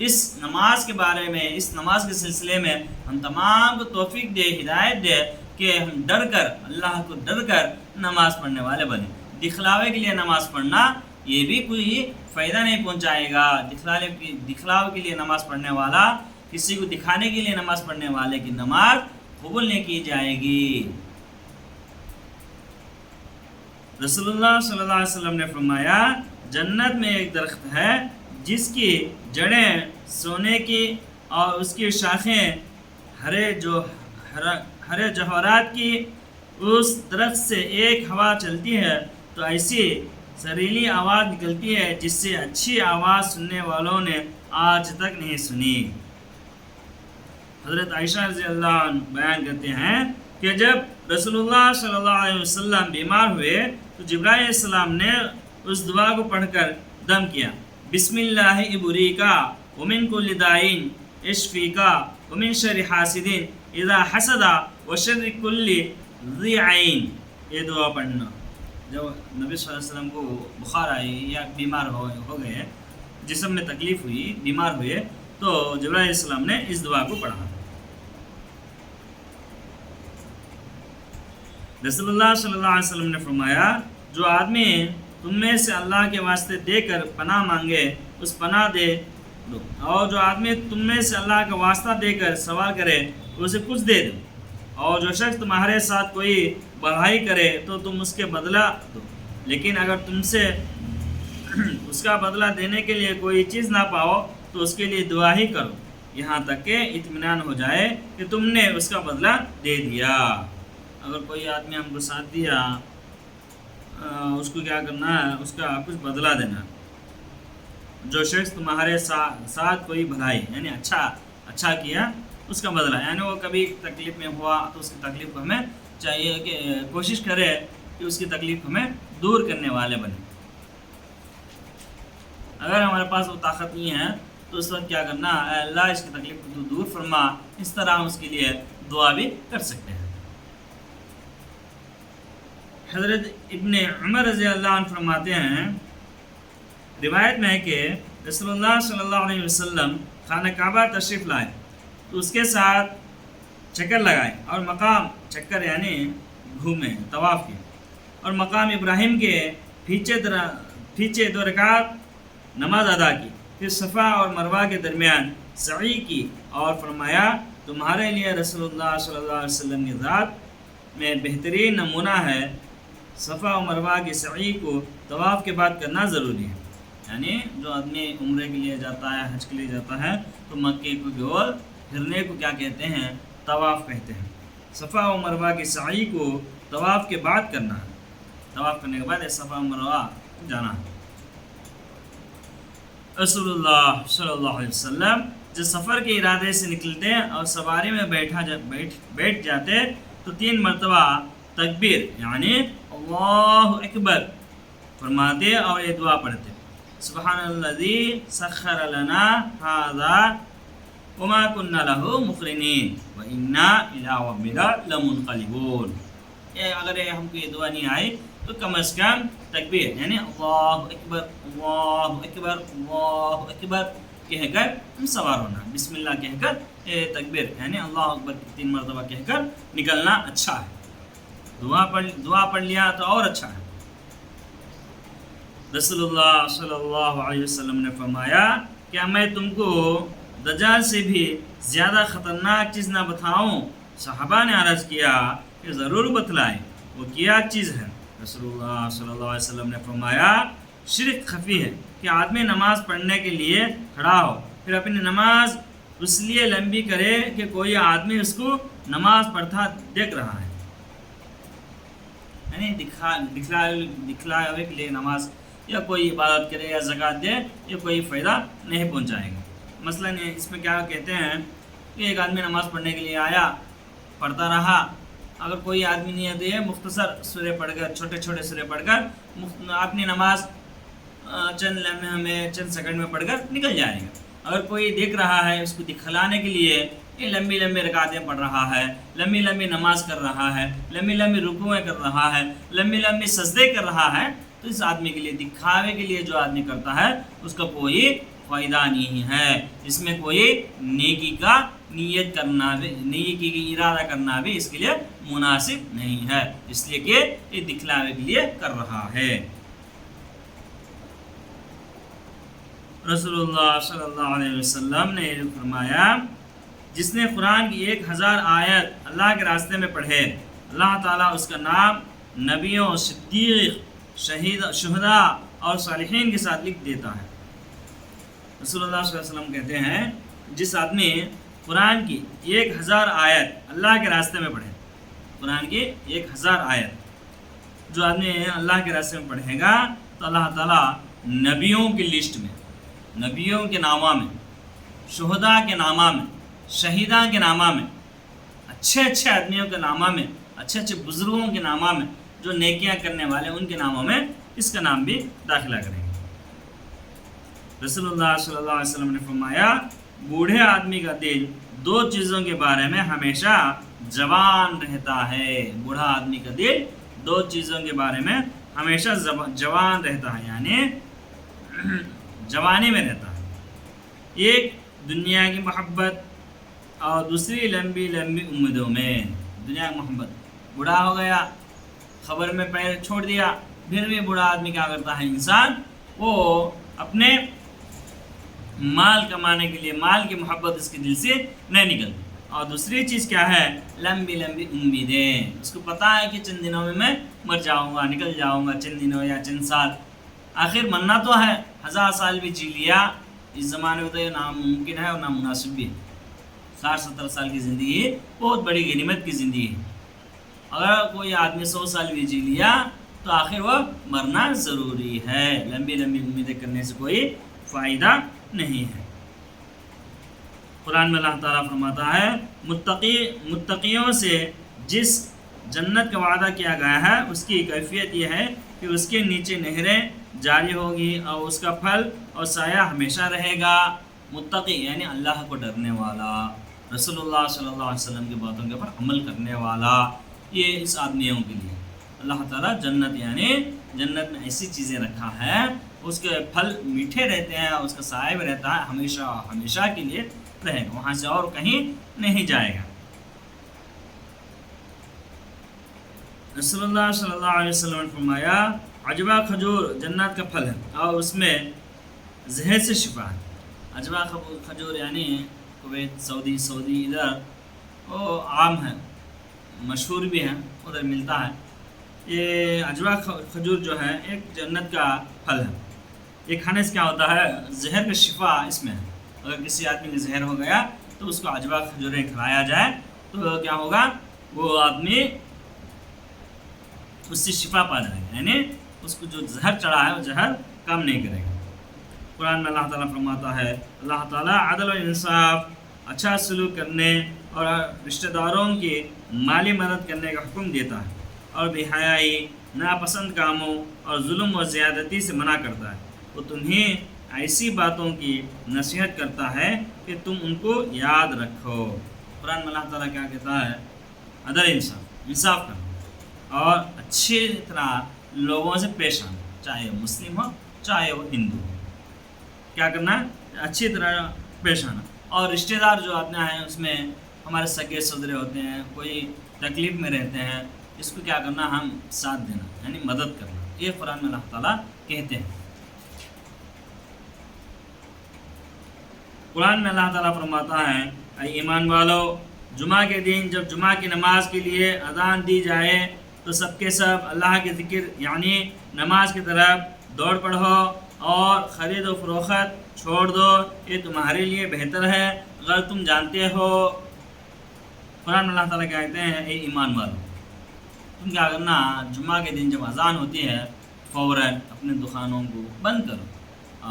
اس نماز کے بارے میں، اس نماز کے سلسلے میں ہم تمام کو توفیق دے، ہدایت دے کہ ہم ڈر کر، اللہ کو ڈر کر نماز پڑھنے والے بنے۔ دکھلاوے کے لیے نماز پڑھنا یہ بھی کوئی فائدہ نہیں پہنچائے گا۔ دکھلاوے کے لیے نماز پڑھنے والا، کسی کو دکھانے کے لیے نماز پڑھنے والے کی نماز قبول نہیں کی جائے گی۔ رسول اللہ صلی اللہ علیہ وسلم نے فرمایا، جنت میں ایک درخت ہے جس کی جڑیں سونے کی اور اس کی شاخیں ہرے جوہرات کی، اس درخت سے ایک ہوا چلتی ہے تو ایسی سریلی آواز نکلتی ہے جس سے اچھی آواز سننے والوں نے آج تک نہیں سنی۔ حضرت عائشہ رضی اللہ عنہ بیان کرتے ہیں کہ جب رسول اللہ صلی اللہ علیہ وسلم بیمار ہوئے تو جبرائیل علیہ السلام نے اس دعا کو پڑھ کر دم کیا، بسم اللہ ابریکا ومن کل دائن اشفیکا ومن شر حاسد اذا حسد وشر کل ذی عین۔ یہ دعا پڑھنا جب نبی صلی اللہ علیہ وسلم کو بخار آئی یا بیمار ہو گئے، جسم میں تکلیف ہوئی، بیمار ہوئے، تو جبرائیل علیہ السلام نے اس دعا کو پڑھا۔ رسول اللہ صلی اللہ علیہ وسلم نے فرمایا، جو آدمی تم میں سے اللہ کے واسطے دے کر پناہ مانگے اس پناہ دے دو، اور جو آدمی تم میں سے اللہ کا واسطہ دے کر سوال کرے اسے کچھ دے دو، اور جو شخص تمہارے ساتھ کوئی بڑھائی کرے تو تم اس کے بدلہ دو، لیکن اگر تم سے اس کا بدلہ دینے کے لیے کوئی چیز نہ پاؤ تو اس کے لیے دعا ہی کرو، یہاں تک کہ اطمینان ہو جائے کہ تم نے اس کا بدلہ دے دیا۔ اگر کوئی آدمی ہم کو ساتھ دیا، اس کو کیا کرنا ہے، اس کا کچھ بدلہ دینا۔ جو شخص تمہارے ساتھ کوئی بھلائی یعنی اچھا کیا، اس کا بدلہ، یعنی وہ کبھی تکلیف میں ہوا تو اس کی تکلیف کو ہمیں چاہیے کہ کوشش کرے کہ اس کی تکلیف ہمیں دور کرنے والے بنے۔ اگر ہمارے پاس وہ طاقت نہیں ہے تو اس وقت کیا کرنا، اے اللہ اس کی تکلیف کو تو دور فرما، اس طرح ہم اس کے لیے دعا بھی کر سکتے ہیں۔ حضرت ابن عمر رضی اللہ عنہ فرماتے ہیں، روایت میں ہے کہ رسول اللہ صلی اللہ علیہ وسلم خانہ کعبہ تشریف لائے تو اس کے ساتھ چکر لگائے اور مقام چکر یعنی گھومے طواف کے اور مقام ابراہیم کے پیچھے 2 رکعت نماز ادا کی، پھر صفا اور مروہ کے درمیان سعی کی اور فرمایا تمہارے لیے رسول اللہ صلی اللہ علیہ وسلم کی ذات میں بہترین نمونہ ہے، صفا و مروہ کی سعی کو طواف کے بعد کرنا ضروری ہے۔ یعنی جو آدمی عمرے کے لیے جاتا ہے، حج کے لیے جاتا ہے تو مکے کو گول پھرنے کو کیا کہتے ہیں؟ طواف کہتے ہیں۔ صفا و مروہ کی سعی کو طواف کے بعد کرنا ہے، طواف کرنے کے بعد صفا و مروہ جانا ہے۔ رسول اللہ صلی اللہ علیہ وسلم جب سفر کے ارادے سے نکلتے اور سواری میں بیٹھ جاتے تو 3 مرتبہ تکبیر یعنی اللہ اکبر فرماتے اور یہ دعا پڑھتے، سبحان الذی سخر لنا ھذا وما كنا له مقرنین وانا الی ربنا لمنقلبون۔ اگر ہم کو یہ دعا نہیں آئی تو کم از کم تکبیر یعنی اللہ اکبر اللہ اکبر اللہ اکبر کہہ کر ہم سوار ہونا، بسم اللہ کہہ کر تکبیر یعنی اللہ اکبر 3 مرتبہ کہہ کر نکلنا اچھا ہے۔ دعا پڑھ لیا تو اور اچھا ہے۔ رسول اللہ صلی اللہ علیہ وسلم نے فرمایا کیا میں تم کو دجال سے بھی زیادہ خطرناک چیز نہ بتاؤں؟ صحابہ نے عرض کیا کہ ضرور بتلائے، وہ کیا چیز ہے؟ رسول اللہ صلی اللہ علیہ وسلم نے فرمایا شرک خفی ہے کہ آدمی نماز پڑھنے کے لیے کھڑا ہو پھر اپنی نماز اس لیے لمبی کرے کہ کوئی آدمی اس کو نماز پڑھتا دیکھ رہا ہے، یعنی دکھلاوے کے لیے نماز یا کوئی عبادت کرے یا زکوٰۃ دے یہ کوئی فائدہ نہیں پہنچائے گا۔ مثلاً اس میں کیا کہتے ہیں کہ ایک آدمی نماز پڑھنے کے لیے آیا، پڑھتا رہا، اگر کوئی آدمی نیت ہے مختصر سورے پڑھ کر چھوٹے سورے پڑھ کر اپنی نماز چند لمحے میں چند سیکنڈ میں پڑھ کر نکل جائے گا۔ اگر کوئی دیکھ رہا ہے اس کو دکھلانے کے لیے یہ لمبی رکعتیں پڑھ رہا ہے، لمبی نماز کر رہا ہے، لمبی رکوعیں کر رہا ہے، لمبی سجدے کر رہا ہے، تو اس آدمی کے لیے دکھاوے کے لیے جو آدمی کرتا ہے اس کا کوئی فائدہ نہیں ہے، اس میں کوئی نیکی کا نیت کرنا بھی، نیکی کی ارادہ کرنا بھی اس کے لیے مناسب نہیں ہے، اس لیے کہ یہ دکھلاوے کے لیے کر رہا ہے۔ رسول اللہ صلی اللہ علیہ وسلم نے یہ فرمایا جس نے قرآن کی 1000 آیت اللہ کے راستے میں پڑھے اللہ تعالیٰ اس کا نام نبیوں، صدیق، شہداء اور صالحین کے ساتھ لکھ دیتا ہے۔ رسول اللہ صلی اللہ علیہ وسلم کہتے ہیں جس آدمی قرآن کی 1000 آیت اللہ کے راستے میں پڑھے، قرآن کی 1000 آیت جو آدمی اللہ کے راستے میں پڑھے گا تو اللہ تعالیٰ نبیوں کی لسٹ میں، نبیوں کے نامہ میں، شہداء کے نامہ میں، شہیداں کے نامہ میں، اچھے آدمیوں کے نامہ میں، اچھے بزرگوں کے نامہ میں، جو نیکیاں کرنے والے ان کے ناموں میں اس کا نام بھی داخلہ کریں گے۔ رسول اللہ صلی اللہ علیہ وسلم نے فرمایا بوڑھے آدمی کا دل 2 چیزوں کے بارے میں ہمیشہ جوان رہتا ہے، بوڑھا آدمی کا دل 2 چیزوں کے بارے میں ہمیشہ جوان رہتا ہے، یعنی جوانی میں رہتا ہے۔ ایک دنیا کی محبت اور دوسری لمبی امیدوں میں، دنیا کی محبت، بوڑھا ہو گیا، خبر میں پیر چھوڑ دیا، پھر بھی بوڑھا آدمی کیا کرتا ہے انسان، وہ اپنے مال کمانے کے لیے، مال کی محبت اس کے دل سے نہیں نکلتی، اور دوسری چیز کیا ہے، لمبی امیدیں، اس کو پتہ ہے کہ چند دنوں میں مر جاؤں گا، نکل جاؤں گا، چند دنوں یا چند سال، آخر مرنا تو ہے، 1000 سال بھی جی لیا اس زمانے میں تو یہ ناممکن ہے اور نامناسب بھی ہے۔ 60-70 سال کی زندگی بہت بڑی غنیمت کی زندگی ہے، اگر کوئی آدمی 100 سال بھی جی لیا تو آخر وہ مرنا ضروری ہے، لمبی امیدیں کرنے سے کوئی فائدہ نہیں ہے۔ قرآن میں اللہ تعالیٰ فرماتا ہے متقیوں سے جس جنت کا وعدہ کیا گیا ہے اس کی کیفیت یہ ہے کہ اس کے نیچے نہریں جاری ہوگی اور اس کا پھل اور سایہ ہمیشہ رہے گا۔ متقی یعنی اللہ کو ڈرنے والا، رسول اللہ صلی اللہ علیہ وسلم کی باتوں کے اوپر عمل کرنے والا، یہ اس آدمیوں کے لیے اللہ تعالیٰ جنت یعنی جنت میں ایسی چیزیں رکھا ہے اس کے پھل میٹھے رہتے ہیں، اس کا سایہ بھی رہتا ہے، ہمیشہ ہمیشہ کے لیے رہے گا، وہاں سے اور کہیں نہیں جائے گا۔ رسول اللہ صلی اللہ علیہ وسلم نے فرمایا عجبہ کھجور جنت کا پھل ہے اور اس میں زہر سے شفا ہے۔ عجبہ کھجور یعنی کویت، سعودی ادھر وہ عام ہے، مشہور بھی ہے، ادھر ملتا ہے۔ یہ عجبہ کھجور جو ہے ایک جنت کا پھل ہے، یہ کھانے سے کیا ہوتا ہے، زہر کا شفا اس میں ہے۔ اگر کسی آدمی کا زہر ہو گیا تو اس کو عجبہ کھجوریں کھلایا جائے تو کیا ہوگا، وہ آدمی اس سے شفا پا جائے گا، یعنی اس کو جو زہر چڑھا ہے وہ زہر کام نہیں کرے گا۔ قرآن میں اللہ تعالیٰ فرماتا ہے، اللہ تعالیٰ عدل و انصاف، اچھا سلوک کرنے اور رشتہ داروں کی مالی مدد کرنے کا حکم دیتا ہے، اور بے حیائی، ناپسند کاموں اور ظلم و زیادتی سے منع کرتا ہے۔ وہ تمہیں ایسی باتوں کی نصیحت کرتا ہے کہ تم ان کو یاد رکھو۔ قرآن میں اللہ تعالیٰ کیا کہتا ہے، عدل انصاف کرنا اور اچھی طرح لوگوں سے پیش آنا، چاہے وہ مسلم ہو چاہے وہ ہندو ہو، کیا کرنا ہے، اچھی طرح پیش آنا۔ اور رشتہ دار جو اپنا ہیں اس میں ہمارے سگے سدرے ہوتے ہیں، کوئی تکلیف میں رہتے ہیں، اس کو کیا کرنا، ہم ساتھ دینا یعنی مدد کرنا، یہ قرآن میں اللہ تعالیٰ کہتے ہیں۔ قرآن میں اللہ تعالیٰ فرماتا ہے، اے ایمان والو، جمعہ کے دن جب جمعہ کی نماز کے لیے اذان دی جائے تو سب کے سب اللہ کے ذکر یعنی نماز کی طرف دوڑ پڑو اور خرید و فروخت چھوڑ دو، یہ تمہارے لیے بہتر ہے اگر تم جانتے ہو۔ قرآن میں اللہ تعالیٰ کہتے ہیں، اے ایمان والو، تم کیا کرنا، جمعہ کے دن جب اذان ہوتی ہے فوراً اپنے دکانوں کو بند کرو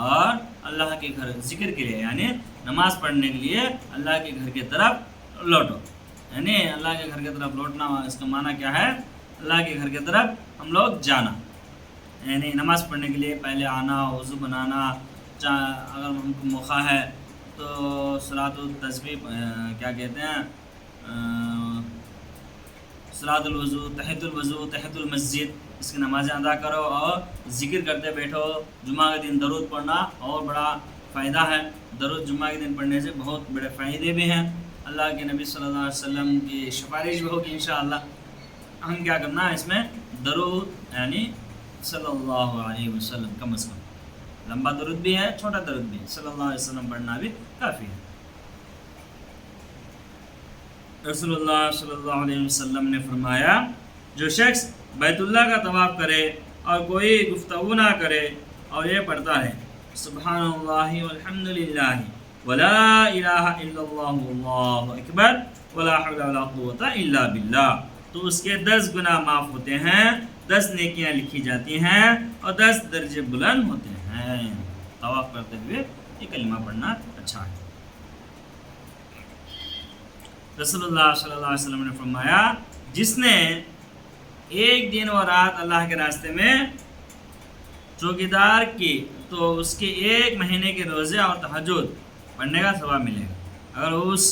اور اللہ کے گھر ذکر کے لیے یعنی نماز پڑھنے کے لیے اللہ کے گھر کی طرف لوٹو۔ یعنی اللہ کے گھر کی طرف لوٹنا، اس کا معنی کیا ہے، اللہ کے گھر کی طرف ہم لوگ جانا، یعنی نماز پڑھنے کے لیے پہلے آنا، وضو بنانا، اگر ہم کو موقع ہے تو صلاۃ التسبیح کیا کہتے ہیں، صلاۃ الوضو، تحیۃ المسجد، اس کی نمازیں ادا کرو اور ذکر کرتے بیٹھو۔ جمعہ کے دن درود پڑھنا اور بڑا فائدہ ہے، درود جمعہ کے دن پڑھنے سے بہت بڑے فائدے بھی ہیں، اللہ کے نبی صلی اللہ علیہ وسلم کی سفارش بھی ہوگی انشاءاللہ۔ ہم کیا کرنا ہے اس میں، درود یعنی صلی اللہ علیہ وسلم، کم از کم لمبا درود بھی ہے، چھوٹا درود بھی ہے، صلی اللہ علیہ وسلم پڑھنا بھی کافی ہے۔ رسول اللہ صلی اللہ علیہ وسلم نے فرمایا، جو شخص بیت اللہ کا طواف کرے اور کوئی گفتگو نہ کرے اور یہ پڑھتا ہے سبحان اللہ والحمد للہ ولا الہ الا اللہ واللہ اکبر ولا حول ولا قوۃ الا باللہ، تو اس کے 10 گناہ معاف ہوتے ہیں، 10 نیکیاں لکھی جاتی ہیں اور 10 درجے بلند ہوتے ہیں۔ طواف کرتے ہوئے یہ کلمہ پڑھنا اچھا ہے۔ رسول اللہ صلی اللہ علیہ وسلم نے فرمایا، جس نے ایک دن اور رات اللہ کے راستے میں چوکیدار کی تو اس کے 1 مہینے کے روزے اور تہجد پڑھنے کا ثواب ملے گا۔ اگر اس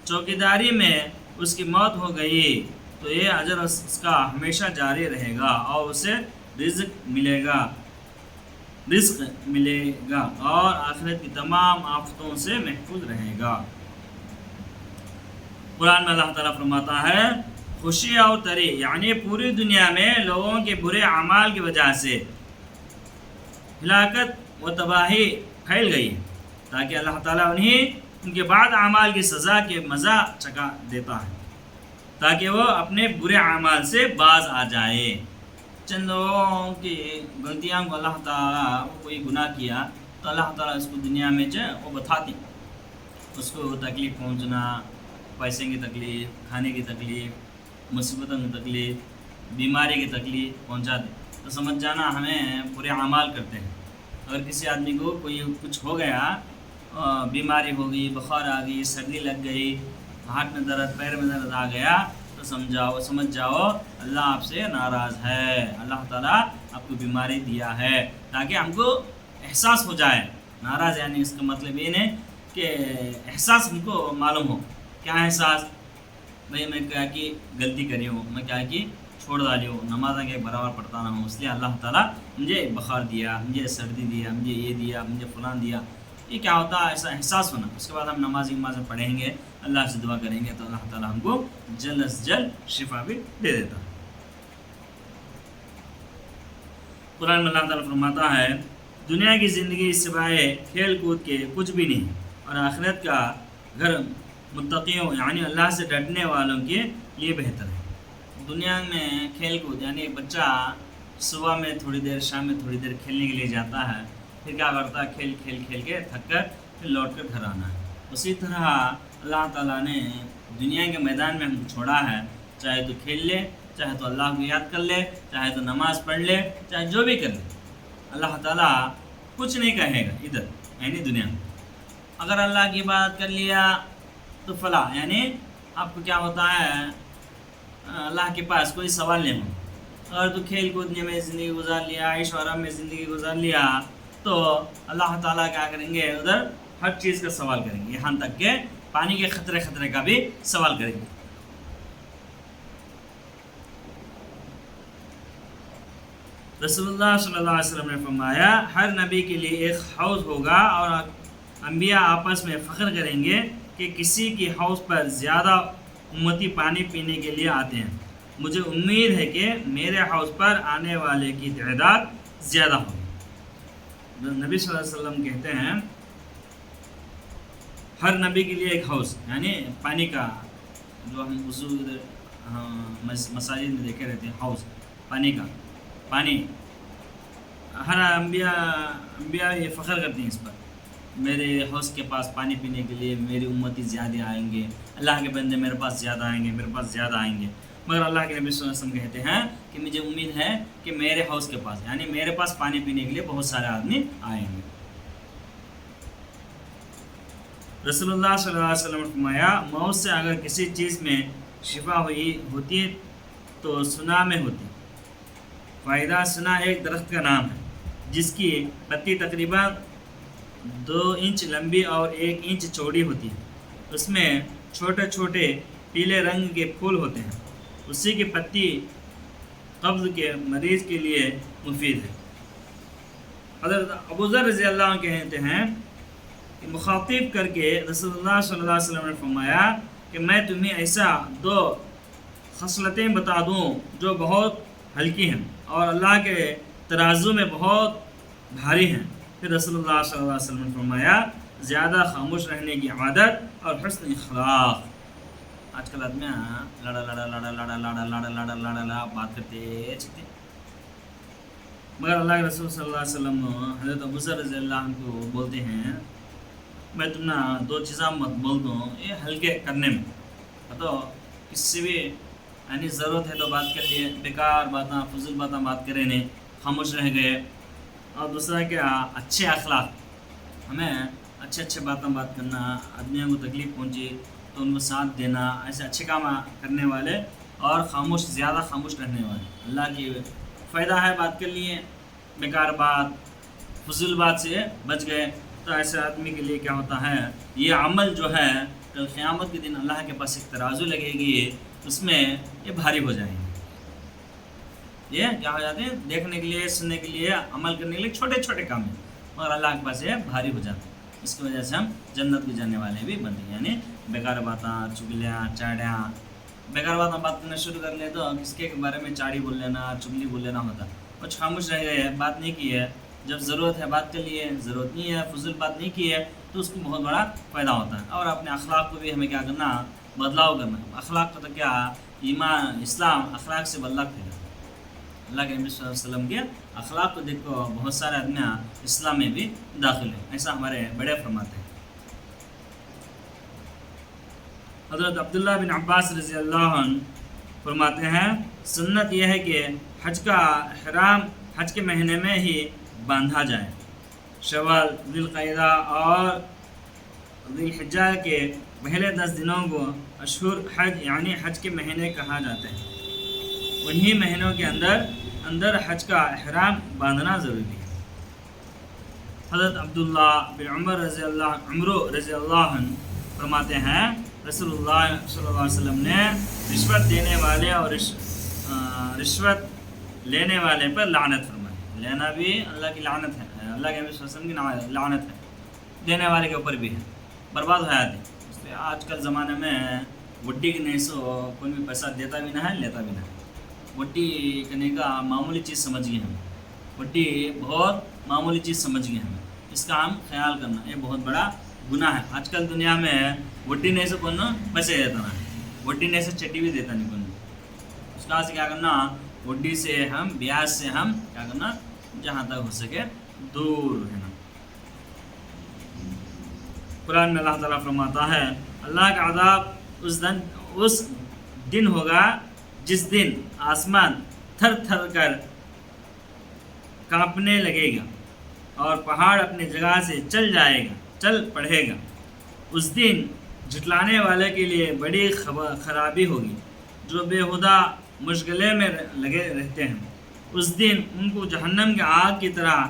چوکیداری میں اس کی موت ہو گئی تو یہ اجر اس کا ہمیشہ جاری رہے گا اور اسے رزق ملے گا اور آخرت کی تمام آفتوں سے محفوظ رہے گا۔ قرآن میں اللہ تعالیٰ فرماتا ہے، خوشی اور تری یعنی پوری دنیا میں لوگوں کے برے اعمال کی وجہ سے ہلاکت و تباہی پھیل گئی ہے، تاکہ اللہ تعالیٰ ان کے بعد اعمال کی سزا کے مزہ چکھا دیتا ہے، تاکہ وہ اپنے برے اعمال سے باز آ جائے۔ چند لوگوں کی غلطیاں کو اللہ تعالیٰ کوئی گناہ کیا تو اللہ تعالیٰ اس کو دنیا میں جو وہ بتاتی، اس کو تکلیف پہنچنا، پیسے کی تکلیف، کھانے کی تکلیف، مصیبتوں کی تکلیف، بیماری کی تکلیف پہنچا دے تو سمجھ جانا ہمیں برے اعمال کرتے ہیں۔ اگر کسی آدمی کو کوئی کچھ ہو گیا، بیماری ہو گئی، بخار آ گئی، سردی لگ گئی، ہاتھ میں درد، پیر میں درد آ گیا تو سمجھ جاؤ اللہ آپ سے ناراض ہے، اللہ تعالیٰ آپ کو بیماری دیا ہے، تاکہ ہم کو احساس ہو جائے۔ ناراض یعنی اس کا مطلب یہ نہیں کہ احساس ہم کو معلوم ہو۔ کیا احساس؟ بھئی میں کیا کی غلطی کری ہوں، میں کیا کی چھوڑ ڈالیو نماز کے برابر پڑھتا نہ ہوں، اس لیے اللہ تعالیٰ مجھے بخار دیا، مجھے سردی دیا، مجھے یہ دیا، مجھے فلان دیا. یہ کیا ہوتا ہے؟ ایسا احساس ہونا. اس کے بعد ہم نماز پڑھیں گے، اللہ سے دعا کریں گے، تو اللہ تعالیٰ ہم کو جلد از جلد شفا بھی دے دیتا. قرآن میں اللہ تعالیٰ فرماتا ہے دنیا کی زندگی سوائے کھیل کود کے کچھ بھی نہیں، اور آخرت کا گھر متقیوں یعنی اللہ سے ڈرنے والوں کے لیے بہتر ہے. دنیا میں کھیل کود یعنی ایک بچہ صبح میں تھوڑی دیر، شام میں تھوڑی دیر کھیلنے کے لیے جاتا ہے، پھر کیا کرتا ہے؟ کھیل کے تھک کر پھر لوٹ کر گھر آنا ہے. اسی طرح اللہ تعالیٰ نے دنیا کے میدان میں ہم کو چھوڑا ہے، چاہے تو کھیل لے، چاہے تو اللہ کو یاد کر لے، چاہے تو نماز پڑھ لے، چاہے جو بھی کر لے، اللہ تعالیٰ کچھ نہیں کہے گا ادھر یعنی دنیا میں. اگر اللہ کی عبادت کر لیا تو فلاح یعنی آپ کو کیا ہوتا ہے؟ اللہ کے پاس کوئی سوال نہیں ہو. اگر تو کھیل کودنے میں زندگی گزار لیا، عیش و آرام میں زندگی گزار لیا، تو اللہ تعالیٰ کیا کریں گے؟ ادھر ہر چیز کا سوال کریں گے، یہاں تک کہ پانی کے خطرے کا بھی سوال کریں گے. رسول اللہ صلی اللہ علیہ وسلم نے فرمایا ہر نبی کے لیے ایک حوض ہوگا، اور انبیاء آپس میں فخر کریں گے کہ کسی کی حوض پر زیادہ امتی پانی پینے کے لیے آتے ہیں. مجھے امید ہے کہ میرے حوض پر آنے والے کی تعداد زیادہ ہوگی. نبی صلی اللہ علیہ وسلم کہتے ہیں ہر نبی کے لیے ایک حوض یعنی پانی کا، جو ہم وضو مساجد میں دیکھے رہتے ہیں، حوض پانی کا، پانی ہر انبیاء یہ فخر کرتے ہیں اس پر، میرے حوض کے پاس پانی پینے کے لیے میری امتی زیادہ آئیں گے، اللہ کے بندے میرے پاس زیادہ آئیں گے، میرے پاس زیادہ آئیں گے. مگر اللہ کے نبی صلی اللہ علیہ وسلم کہتے ہیں کہ مجھے امید ہے کہ میرے حوض کے پاس یعنی میرے پاس پانی پینے کے لیے بہت سارے آدمی آئیں گے. رسول اللہ صلی اللہ علیہ وسلم نے فرمایا موت سے اگر کسی چیز میں شفا ہوتی تو سنا میں ہوتی. فائدہ سنا ایک درخت کا نام ہے جس کی پتی تقریباً 2 انچ لمبی اور 1 انچ چوڑی ہوتی ہے. اس میں چھوٹے چھوٹے پیلے رنگ کے پھول ہوتے ہیں. اسی کی پتی قبض کے مریض کے لیے مفید ہے. حضرت ابو ذر رضی اللہ عنہ کہتے ہیں کہ مخاطب کر کے رسول اللہ صلی اللہ علیہ وسلم نے فرمایا کہ میں تمہیں ایسا 2 خصلتیں بتا دوں جو بہت ہلکی ہیں اور اللہ کے ترازو میں بہت بھاری ہیں. پھر رسول اللہ صلی اللہ علیہ وسلم نے فرمایا زیادہ خاموش رہنے کی عادت اور حسن اخلاق. آج کل آدمی لڑا بات کرتے چکتے، مگر اللہ کے رسول صلی اللہ علیہ وسلم حضرت ابو ذر رضی اللہ عنہ کو بولتے ہیں میں تمہیں 2 چیزاں مت بول دوں یہ ہلکے کرنے میں. تو کس سے بھی یعنی ضرورت ہے تو بات کر لیے، بیکار باتیں فضول باتیں بات کرے نہیں، خاموش رہ گئے. اور دوسرا کیا؟ اچھے اخلاق، ہمیں اچھے باتیں بات کرنا، آدمیوں کو تکلیف پہنچی تو ان کو ساتھ دینا، ایسے اچھے کام کرنے والے اور زیادہ خاموش رہنے والے. اللہ کی فائدہ ہے بات کر لیے، بیکار بات فضول بات سے بچ گئے تو ایسے آدمی کے لیے کیا ہوتا ہے؟ یہ عمل جو ہے کل قیامت کے دن اللہ کے پاس ایک ترازو لگے گی، اس میں یہ بھاری ہو جائیں گے. یہ کیا ہو جاتے ہیں؟ دیکھنے کے لیے، سننے کے لیے، عمل کرنے کے لیے چھوٹے چھوٹے کام ہیں، مگر اللہ کے پاس یہ بھاری ہو جاتے ہیں. اس کی وجہ سے ہم جنت میں جانے والے بھی بنتے ہیں. یعنی بیکار باتیں، چگلیاں، چاڑیاں، بیکار باتیں بات کرنا شروع کر لیں تو کس کے بارے میں چاڑی بول لینا، چگلی بول لینا ہوتا. کچھ خاموش رہ گئے، بات نہیں کی ہے، جب ضرورت ہے بات کر لیے، ضرورت نہیں ہے فضول بات نہیں کی ہے تو اس کو بہت بڑا فائدہ ہوتا ہے. اور اپنے اخلاق کو بھی ہمیں کیا کرنا؟ بدلاؤ کرنا. اخلاق کا تو کیا؟ ایمان اسلام اخلاق سے بدلا پھیلا. اللہ کے نبی صلی اللہ علیہ وسلم کے اخلاق کو دیکھو بہت سارے آدمی اسلام میں بھی داخل ہیں، ایسا ہمارے بڑے فرماتے ہیں. حضرت عبداللہ بن عباس رضی اللہ عنہ فرماتے ہیں سنت یہ ہے کہ حج کا احرام حج کے مہینے میں ہی باندھا جائے. شوال، ذی القعدہ اور ذی الحجہ کے پہلے 10 دنوں کو اشہر حج یعنی حج کے مہینے کہا جاتے ہیں. انہی مہینوں کے اندر حج کا احرام باندھنا ضروری ہے. حضرت عبداللہ بن عمرو رضی اللہ عنہ فرماتے ہیں رسول اللہ صلی اللہ علیہ وسلم نے رشوت دینے والے اور رشوت لینے والے پر لعنت فرمائے. لینا بھی اللہ کی لعنت ہے, اللہ کے نبی صلی اللہ علیہ وسلم کی لعنت ہے, دینے والے کے اوپر بھی ہے, برباد ہو جاتی. اس لیے آج کل زمانے میں وڈی کی نہیں سو کوئی بھی پیسہ دیتا بھی نہ ہے لیتا بھی نہ ہے. وڈی کرنے کا معمولی چیز سمجھ گئے ہم, وڈی بہت معمولی چیز سمجھ گئے ہمیں. اس کا ہم خیال کرنا یہ بہت بڑا گناہ ہے. آج کل دنیا میں وڈی نہیں سے کون پیسے دیتا نہ, وڈی نہیں سے چٹی بھی دیتا نہیں کون. اس کا سے کیا کرنا, وڈی سے ہم بیاج سے ہم کیا کرنا, جہاں تک ہو سکے دور رہنا. قرآن میں اللہ تعالیٰ فرماتا ہے اللہ کا عذاب اس دن ہوگا جس دن آسمان تھر تھر کر کانپنے لگے گا اور پہاڑ اپنی جگہ سے چل پڑے گا. اس دن جھٹلانے والے کے لیے بڑی خرابی ہوگی جو بےہودہ مشغلے میں لگے رہتے ہیں. اس دن ان کو جہنم کے آگ کی طرح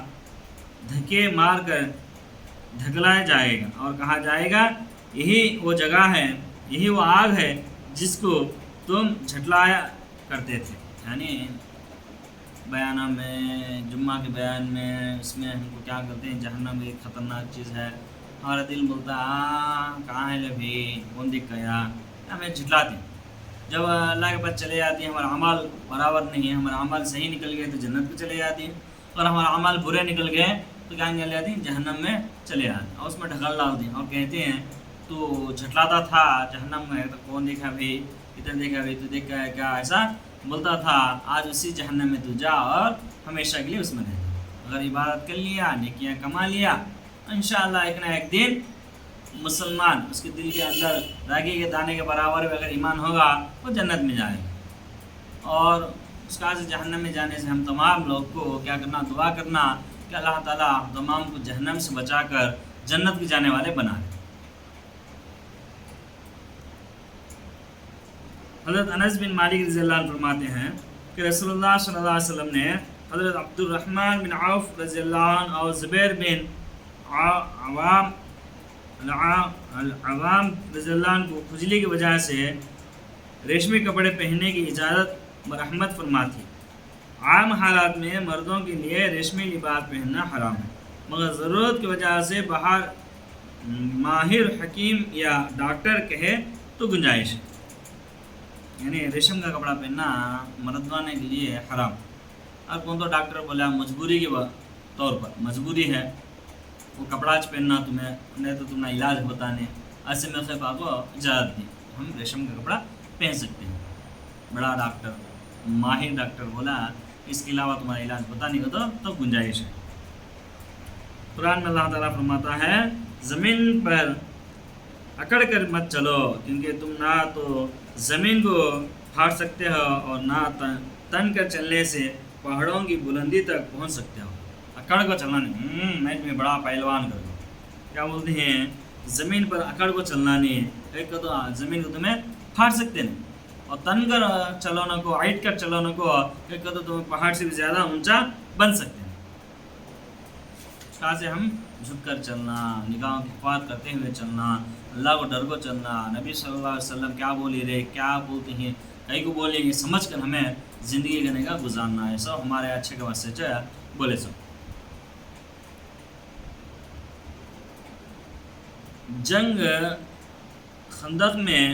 دھکے مار کر دھکلایا جائے گا اور کہا جائے گا یہی وہ جگہ ہے, یہی وہ آگ ہے جس کو تم جھٹلایا کرتے تھے. یعنی بیانہ میں جمعہ کے بیان میں اس میں ہم کو کیا کرتے ہیں, جہنم ایک خطرناک چیز ہے. ہمارا دل بولتا ہے کہاں ہے لبھی کون دکھ گیا, ہمیں جھٹلاتے ہیں. جب اللہ کے پاس چلے جاتی ہیں ہمارا عمل برابر نہیں ہے, ہمارا عمل صحیح نکل گئے تو جنت پہ چلے جاتی ہیں, اور ہمارا عمل برے نکل گئے تو کیا نکل جاتی ہیں, جہنم میں چلے جاتے ہیں. اور اس میں ڈھکل ڈالتے ہیں اور کہتے ہیں تو جھٹلاتا تھا جہنم میں تو کون دیکھا بھی, ادھر دیکھا بھی, تو دیکھا ہے کیا, ایسا بولتا تھا. آج اسی جہنم میں تو جا اور ہمیشہ کے لیے اس میں رہ. اگر عبادت کر لیا, نیکیاں کما لیا, انشاءاللہ ایک نہ ایک دن مسلمان اس کے دل کے اندر راگی کے دانے کے برابر اگر ایمان ہوگا وہ جنت میں جائے گا. اور اس کا سے جہنم میں جانے سے ہم تمام لوگ کو کیا کرنا, دعا کرنا کہ اللہ تعالیٰ تمام کو جہنم سے بچا کر جنت کے جانے والے بنا دے. حضرت انس بن مالک رضی اللہ عنہ فرماتے ہیں کہ رسول اللہ صلی اللہ علیہ وسلم نے حضرت عبد الرحمن بن عوف رضی اللہ عنہ اور زبیر بن عوام رضی اللہ عنہ کو کھجلی کی وجہ سے ریشمی کپڑے پہننے کی اجازت مرحمت فرماتی. عام حالات میں مردوں کے لیے ریشمی لباس پہننا حرام ہے, مگر ضرورت کی وجہ سے باہر ماہر حکیم یا ڈاکٹر کہے تو گنجائش ہے. یعنی ریشم کا کپڑا پہننا مردوانے کے لیے حرام. اور کون تو ڈاکٹر بولا مجبوری کے طور پر مجبوری ہے وہ کپڑا پہننا تمہیں, نہیں تو تمہارا علاج ہوتا نہیں, ایسے میں خیف آپ کو اجازت دی ہم ریشم کا کپڑا پہن سکتے ہیں. بڑا ڈاکٹر ماہر ڈاکٹر بولا اس کے علاوہ تمہارا علاج ہوتا نہیں ہوتا تو گنجائش ہے. قرآن میں اللہ تعالیٰ فرماتا ہے زمین پر اکڑ کر مت چلو کیونکہ تم نہ تو زمین کو پھاڑ سکتے ہو اور نہ تن کر چلنے سے پہاڑوں کی بلندی تک پہنچ سکتے ہو. اکڑ کو چلنا نہیں, میں تمہیں بڑا پہلوان کر دوں. کیا بولتے ہیں, زمین پر اکڑ کو چلنا نہیں ہے. ایک کو تو زمین کو تمہیں پھاڑ سکتے نہیں, اور تن کر چلونا کو, ہائٹ کر چلونا کو ایک کو تو تمہیں پہاڑ سے بھی زیادہ اونچا بن سکتے ہیں. کہاں سے ہم جھک کر چلنا, نگاہوں کی حفاظت کرتے ہوئے چلنا, اللہ کو ڈر کو چلنا. نبی صلی اللہ علیہ وسلم کیا بولی رہے, کیا بولتے ہیں, کئی کو بولیں گے سمجھ کر ہمیں زندگی کرنے کا گزارنا ہے. سب ہمارے اچھے کے واسطے چاہے بولے سب. جنگ خندق میں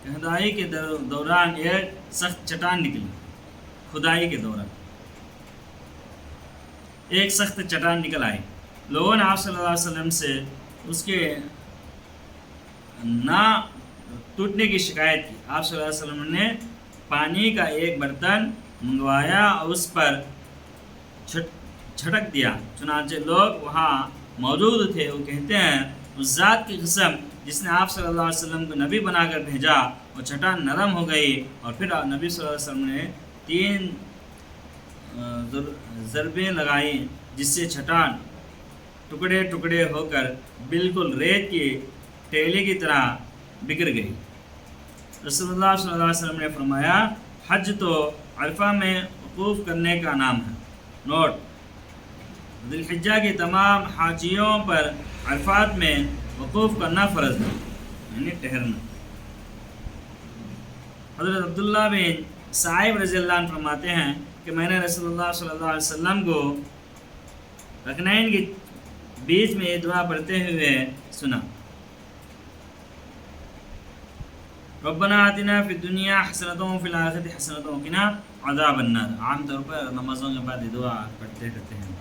کھدائی کے دوران ایک سخت چٹان نکلی. کھدائی کے دوران ایک سخت چٹان نکل آئی. لوگوں نے آپ صلی اللہ علیہ وسلم سے اس کے نہ ٹوٹنے کی شکایت کی. آپ صلی اللہ علیہ وسلم نے پانی کا ایک برتن منگوایا اور اس پر چھٹک دیا. چنانچہ لوگ وہاں موجود تھے وہ کہتے ہیں اس ذات کی قسم جس نے آپ صلی اللہ علیہ وسلم کو نبی بنا کر بھیجا, وہ چٹان نرم ہو گئی. اور پھر نبی صلی اللہ علیہ وسلم نے 3 ضربیں لگائیں جس سے چٹان ٹکڑے ٹکڑے ہو کر بالکل ریت کی ٹیلی کی طرح بکھر گئی. رسول اللہ صلی اللہ علیہ وسلم نے فرمایا حج تو عرفہ میں وقوف کرنے کا نام ہے. نوٹ: ذی الحجہ کے تمام حاجیوں پر عرفات میں وقوف کرنا فرض ہے, یعنی ٹھہرنا. حضرت عبداللہ بن صائب رضی اللہ عنہ فرماتے ہیں کہ میں نے رسول اللہ صلی اللہ علیہ وسلم کو رکنین کے بیچ میں یہ دعا پڑھتے ہوئے سنا، ربنا آتنا فی الدنیا حسنۃ وفی الآخرۃ حسنۃ وقنا عذاب النار۔ عام طور پر نمازوں کے بعد یہ دعا پڑھتے رہتے ہیں،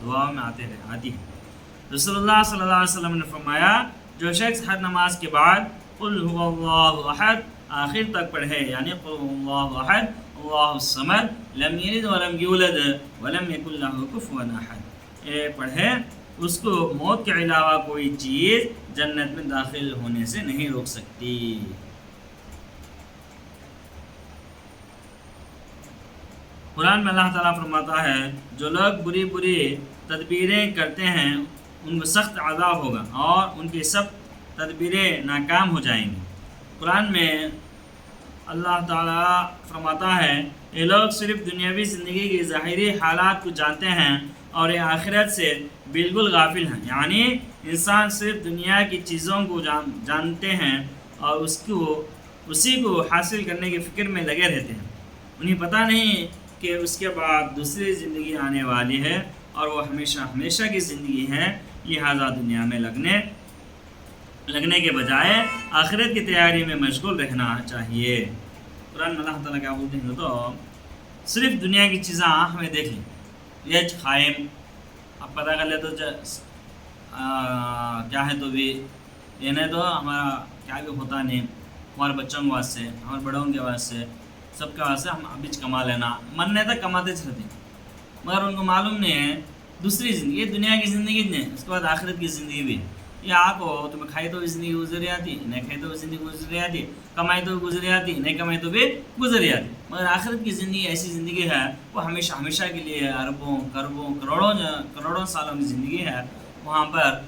دعاؤں میں آتی ہے۔ رسول اللہ صلی اللہ علیہ وسلم نے فرمایا جو شخص ہر نماز کے بعد قل هو اللہ احد آخر تک پڑھے، یعنی قل هو اللہ احد اللہ الصمد لم یلد ولم یولد ولم یکن لہ کفوا احد، یہ پڑھے، اس کو موت کے علاوہ کوئی چیز جنت میں داخل ہونے سے نہیں روک سکتی۔ قرآن میں اللہ تعالیٰ فرماتا ہے جو لوگ بری بری تدبیریں کرتے ہیں ان کو سخت عذاب ہوگا اور ان کی سب تدبیریں ناکام ہو جائیں گی۔ قرآن میں اللہ تعالیٰ فرماتا ہے یہ لوگ صرف دنیاوی زندگی کی ظاہری حالات کو جانتے ہیں اور یہ آخرت سے بالکل غافل ہیں، یعنی انسان صرف دنیا کی چیزوں کو جانتے ہیں اور اسی کو حاصل کرنے کی فکر میں لگے رہتے ہیں، انہیں پتہ نہیں کہ اس کے بعد دوسری زندگی آنے والی ہے اور وہ ہمیشہ ہمیشہ کی زندگی ہے، لہذا دنیا میں لگنے کے بجائے آخرت کی تیاری میں مشغول رہنا چاہیے۔ قرآن میں اللہ تعالیٰ کیا بولتے ہیں تو صرف دنیا کی چیزیں ہمیں دیکھ لیں، یہ قائم اب پتہ کر لے تو کیا ہے تو بھی یہ نہیں تو ہمارا کیا بھی ہوتا نہیں، ہمارے بچوں کے واسطے ہمارے بڑوں کے واسطے سب کے واسطے ہم ابھی کما لینا، مرنے تک کماتے چلتے ہیں، مگر ان کو معلوم نہیں ہے دوسری زندگی دنیا کی زندگی نہیں، اس کے بعد آخرت کی زندگی بھی۔ یہ آپ کو تمہیں کھائی تو بھی زندگی گزر جاتی، نہیں کھائی تو بھی زندگی گزر جاتی، کمائی تو بھی گزر جاتی، نہیں کمائی تو بھی گزر جاتی، مگر آخرت کی زندگی ایسی زندگی ہے وہ ہمیشہ ہمیشہ کے لیے اربوں کربوں کروڑوں سالوں کی زندگی ہے، وہاں پر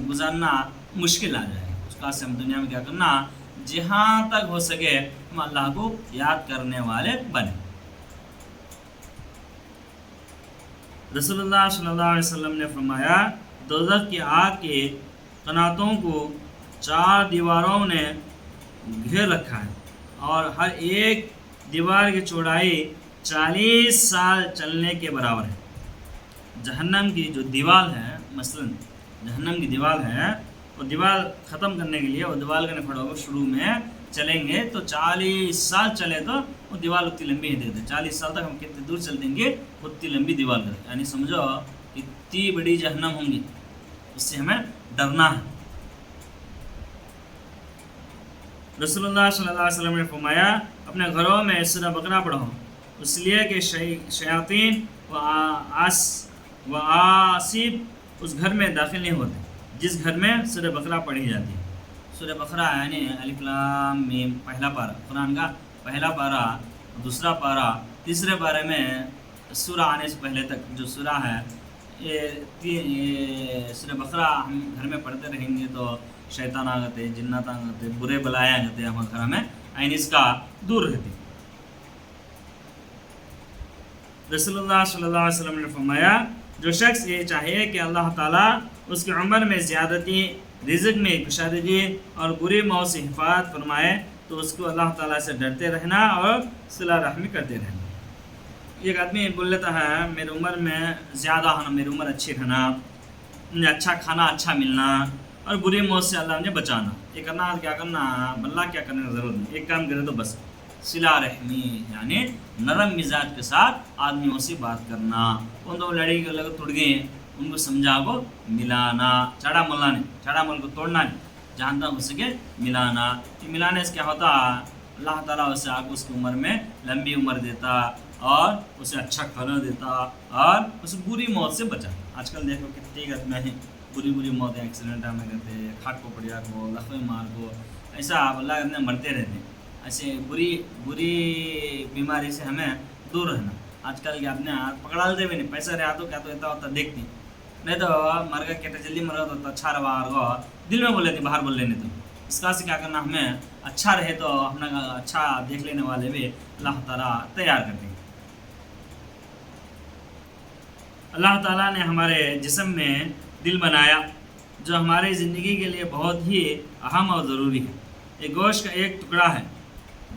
گزارنا مشکل آ جائے گا۔ اس کا سے ہم دنیا میں کیا کرنا، جہاں تک ہو سکے ہم اللہ کو یاد کرنے والے بنے۔ رسول اللہ صلی اللہ علیہ وسلم نے فرمایا دوزخ کی آگ کے قناتوں کو 4 دیواروں نے گھیر رکھا ہے اور ہر ایک دیوار کی چوڑائی 40 سال چلنے کے برابر ہے۔ جہنم کی جو دیوار ہے، مثلا جہنم کی دیوار ہے، وہ دیوار ختم کرنے کے لیے وہ دیوار کا نفڑ ہوگا، شروع میں چلیں گے تو 40 سال چلے تو وہ دیوار اتنی لمبی ہی دیتے، 40 سال تک ہم کتنے دور چلیں گے اتنی لمبی دیوار کرتے، یعنی سمجھو اتنی بڑی جہنم ہوں گی، اس سے ہمیں ڈرنا ہے۔ رسول اللہ صلی اللہ علیہ وسلم نے فرمایا اپنے گھروں میں سورہ بقرہ پڑھو، اس لیے کہ شیاطین و آصیب اس گھر میں داخل نہیں ہوتے جس گھر میں سورہ بقرہ پڑھی جاتی ہے۔ سورہ بقرہ یعنی الف لام میم، پہلا پارہ، قرآن کا پہلا پارہ، دوسرا پارہ، تیسرے پارے میں سورہ آنے سے پہلے تک جو سورہ ہے، یہ سورہ بقرہ ہم گھر میں پڑھتے رہیں گے تو شیطان آگتے، جنات آگتے، برے بلائے آگتے ہمارے گھر میں، این اس کا دور رہتی۔ رسول اللہ صلی اللہ علیہ وسلم نے فرمایا جو شخص یہ چاہے کہ اللہ تعالیٰ اس کی عمر میں زیادتی، رزق میں کشادگی اور بری موت سے حفاظت فرمائے تو اس کو اللہ تعالیٰ سے ڈرتے رہنا اور صلہ رحمی کرتے رہنا۔ ایک آدمی بول لیتا ہے میری عمر میں زیادہ ہونا، میری عمر اچھی رہنا، مجھے اچھا کھانا اچھا ملنا اور بری موت سے اللہ مجھے بچانا، یہ کرنا کیا کرنا، اللہ کیا کرنے کی ضرورت نہیں، ایک کام کرے تو بس صلہ رحمی، یعنی نرم مزاج کے ساتھ آدمیوں سے بات کرنا، ان دو لڑی کے لوگ ٹوٹ گئے ان کو سمجھا کو ملانا، چاڑا ملنا نہیں، چاڑا مل کو توڑنا نہیں، جہاں تک ہو سکے ملانا۔ یہ ملانے سے کیا ہوتا، اللہ تعالیٰ اسے آگے اس کی عمر میں لمبی عمر دیتا اور اسے اچھا کھانا دیتا اور اسے بری موت سے بچا۔ آج کل دیکھو کتنی گھٹنا ہے، بری موت، ایکسیڈنٹ میں کرتے، کھاٹ کو پڑیا کو، لخوے مار کو، ایسا اللہ کرنے مرتے رہتے ہیں۔ ایسے بری بیماری سے ہمیں دور رہنا۔ آج کل کے اپنے ہاتھ پکڑا لیتے بھی نہیں، پیسہ رہا تو کیا تو اتنا ہوتا دیکھتی، نہیں تو مر گیا کہتے جلدی مر گیا تو اچھا رہا، دل میں بول لیتے باہر بول لینے تو اس کا سے کیا کرنا، ہمیں اچھا رہے تو اپنا اچھا دیکھ لینے والے بھی اللہ تعالیٰ تیار کر دیں گے۔ اللہ تعالیٰ نے ہمارے جسم میں دل بنایا جو ہماری زندگی کے لیے بہت ہی اہم اور ضروری ہے۔ یہ گوشت کا ایک ٹکڑا ہے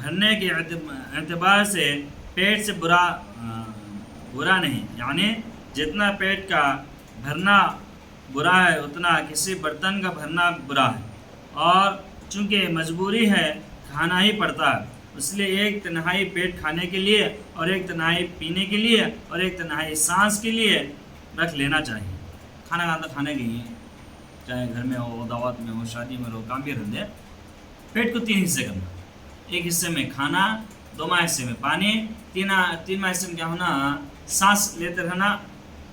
بھرنے کے اعتبار سے پیٹ سے برا نہیں، یعنی جتنا پیٹ کا بھرنا برا ہے اتنا کسی برتن کا بھرنا برا ہے، اور چونکہ مجبوری ہے کھانا ہی پڑتا ہے، اس لیے ایک تنہائی پیٹ کھانے کے لیے اور ایک تنہائی پینے کے لیے اور ایک تنہائی سانس کے لیے رکھ لینا چاہیے۔ کھانا کھانے کے لیے چاہے گھر میں ہو، دعوت میں ہو، شادی میں ہو، کام بھی رکھ دے، پیٹ کو 3 حصے کرنا، ایک حصے میں کھانا، 2واں حصے میں پانی، تینواں حصے میں کیا ہونا، سانس لیتے رہنا،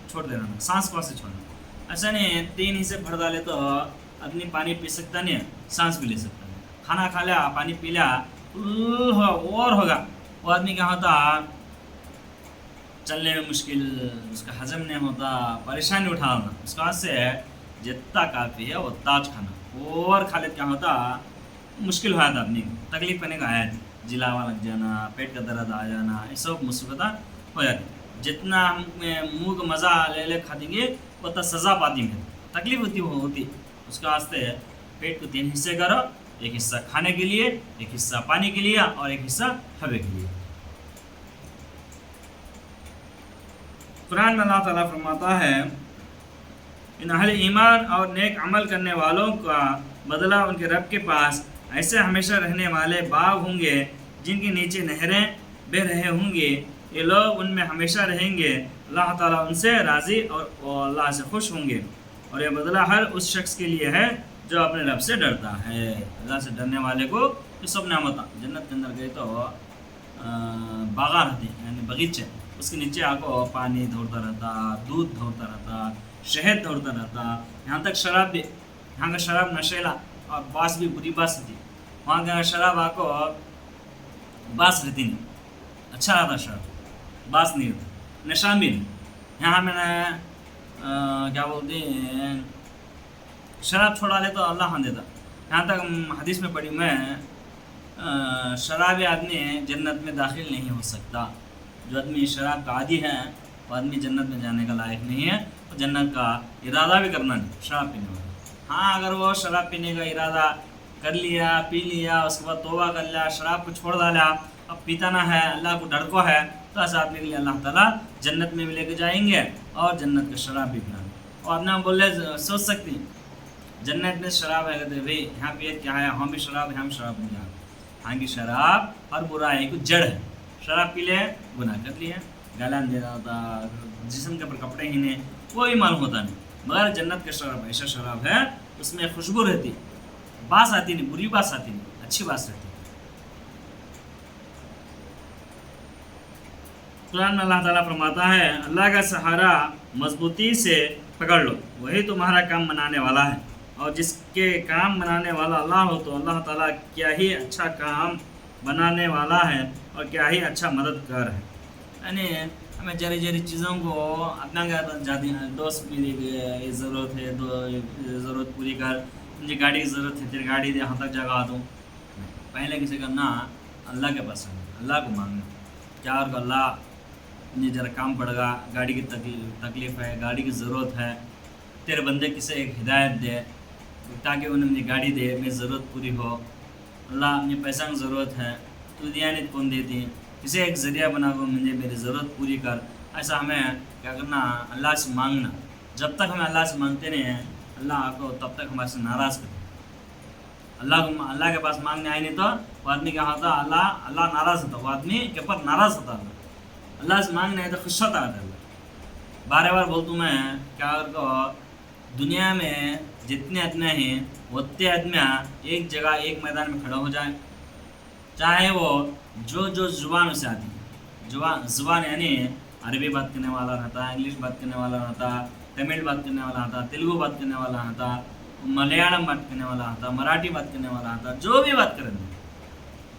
چھوڑتے رہنا، سانس کو سے چھوڑنا۔ ایسا نہیں 3 حصے بھر ڈالے تو آدمی پانی پی سکتا نہیں ہے، سانس بھی لے سکتا نہیں، کھانا کھا لیا، پانی پی لیا، اور ہوگا وہ آدمی کیا ہوتا، چلنے میں مشکل، اس کا ہضم نہیں ہوتا، پریشانی اٹھانا، اس کا سے جتنا کافی ہے وہ تاج کھانا، اور کھا لے کیا ہوتا، مشکل ہوا تھا آدمی کو، تکلیف کرنے کا آیا، جلاوا لگ جانا، پیٹ کا درد آ جانا، یہ سب مصیبتیں ہو جاتی۔ جتنا ہم منہ کو مزہ لے لے کھا دیں گے اتنا سزا پاتی ہیں، تکلیف ہوتی، اس کا واسطے پیٹ کو 3 حصے کرو، ایک حصہ کھانے کے لیے، ایک حصہ پانی کے لیے اور ایک حصہ ہوا کے لیے۔ قرآن میں اللہ تعالیٰ فرماتا ہے ان اہل ایمان اور نیک عمل کرنے والوں کا بدلہ ان کے رب کے پاس ایسے ہمیشہ رہنے والے باغ ہوں گے جن کے نیچے نہریں بہہ رہے ہوں گے، یہ لوگ ان میں ہمیشہ رہیں گے، اللہ تعالیٰ ان سے راضی اور اللہ سے خوش ہوں گے، اور یہ بدلہ ہر اس شخص کے لیے ہے جو اپنے رب سے ڈرتا ہے۔ اللہ سے ڈرنے والے کو یہ سب نعمت، جنت کے اندر گئے تو باغاں رہتے ہیں، یعنی باغیچے، اس کے نیچے آپ کو پانی دھوڑتا رہتا، دودھ دھوڑتا رہتا، شہد دھوڑتا رہتا، یہاں تک شراب بھی، یہاں کا شراب نشیلا اور باس بھی بری باس رہتی، وہاں کا شراب آپ کو باس رہتی نہیں، اچھا رہتا شراب، باس نہیں رہتا، نشہ بھی نہیں۔ یہاں میں نے کیا بولتے ہیں، شراب چھوڑا لے تو اللہ ہاں دیتا، یہاں تک حدیث میں پڑھی میں شرابی آدمی جنت میں داخل نہیں ہو سکتا، جو آدمی شراب کا عادی ہے وہ آدمی جنت میں جانے کا لائق نہیں ہے، اور جنت کا ارادہ بھی کرنا نہیں شراب پینے والا۔ ہاں اگر وہ شراب پینے کا ارادہ کر لیا، پی لیا، اس کے بعد توبہ کر لیا، شراب کو چھوڑ ڈالا، اب پیتا نہ ہے، اللہ کو ڈر کو ہے، تو ایسا آدمی کے لیے اللہ تعالیٰ جنت میں بھی لے کے جائیں گے اور جنت کا شراب بھی پلائیں گے۔ اور آدمی بولے سوچ سکتی جنت میں شراب ہے، کہتے بھائی یہاں پہ کیا ہے، ہم بھی شراب ہے، ہم شراب نہیں جانتے۔ ہاں کی شراب ہر برائی کو جڑ ہے، شراب پی لے گناہ کر لیا، گالان دے رہا ہوتا، جسم کے اوپر کپڑے ہی نہیں، کوئی معلوم ہوتا نہیں، مگر جنت کا شراب ایسا شراب ہے اس میں خوشبو رہتی، باس آتی نہیں، بری باس آتی نہیں، اچھی باس رہتی۔ قرآن میں اللہ تعالیٰ فرماتا ہے اللہ کا سہارا مضبوطی سے پکڑ لو، وہی تمہارا کام بنانے والا ہے، اور جس کے کام بنانے والا اللہ ہو تو اللہ تعالیٰ کیا ہی اچھا کام بنانے والا ہے اور کیا ہی اچھا مددگار ہے۔ یعنی ہمیں جری جری چیزوں کو اپنا جاتی ہیں، دوست میری یہ ضرورت ہے، ضرورت پوری کر، مجھے گاڑی کی ضرورت ہے، تیری گاڑی دے یہاں تک جگہ دوں، پہلے کسی کرنا اللہ کے پاس اللہ کو مانگنا، کیا اور کو اللہ مجھے ذرا کام پڑے گا، گاڑی کی تکلیف ہے، گاڑی کی ضرورت ہے، تیرے بندے کسے ایک ہدایت دے تاکہ انہیں مجھے گاڑی دے، میری ضرورت پوری ہو، اللہ مجھے پیسہ کی ضرورت ہے، تو دیا نہیں کون دیتی، کسے ایک ذریعہ بنا کو مجھے میری ضرورت پوری کر۔ ایسا ہمیں کیا کرنا، اللہ سے مانگنا، جب تک ہمیں اللہ سے مانگتے نہیں ہیں اللہ کو تب تک ہمارے سے ناراض کرتے، اللہ کے پاس مانگنے آئے نہیں تو وہ آدمی کیا ہوتا، اللہ ناراض ہوتا، وہ آدمی کے اوپر ناراض ہوتا، اللہ سے مانگنے آئے تو خوش ہوتا ہے اللہ۔ بار بار بولتا ہوں میں کیا کو دنیا میں جتنے آدمی ہیں اتنے آدمی ایک جگہ ایک میدان میں کھڑا ہو جائیں، چاہے وہ جو زبان سے آتی ہے، زبان یعنی عربی بات کرنے والا رہتا، انگلش بات کرنے والا رہتا، تمل بات کرنے والا رہتا، تیلگو بات کرنے والا رہتا، ملیالم بات کرنے والا رہتا، مراٹھی بات کرنے والا رہتا، جو بھی بات کریں گے،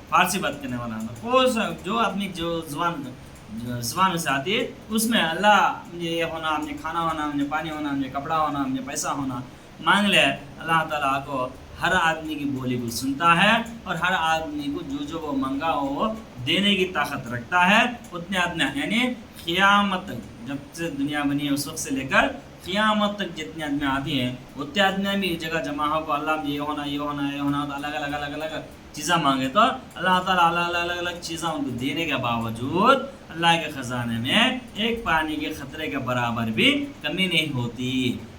فارسی بات کرنے والا رہتا، کوئی جو آدمی جو زبان سے آتی ہے اس میں اللہ مجھے یہ ہونا، مجھے کھانا ہونا، مجھے پانی ہونا، مجھے کپڑا ہونا، مجھے پیسہ ہونا مانگ لے، اللہ تعالیٰ کو ہر آدمی کی بولی کو سنتا ہے اور ہر آدمی کو جو وہ منگا ہو وہ دینے کی طاقت رکھتا ہے۔ اتنے آدمی یعنی قیامت جب سے دنیا بنی ہے اس وقت سے لے کر قیامت تک جتنے آدمی آتی ہیں اتنے آدمی بھی جگہ جمع ہو کو اللہ یہ ہونا یہ ہونا یہ ہونا تو الگ الگ الگ الگ چیزیں مانگے تو اللہ تعالیٰ الگ الگ چیزیں ان کو دینے کے باوجود اللہ کے خزانے میں ایک پانی کے خطرے کے برابر بھی کمی نہیں ہوتی.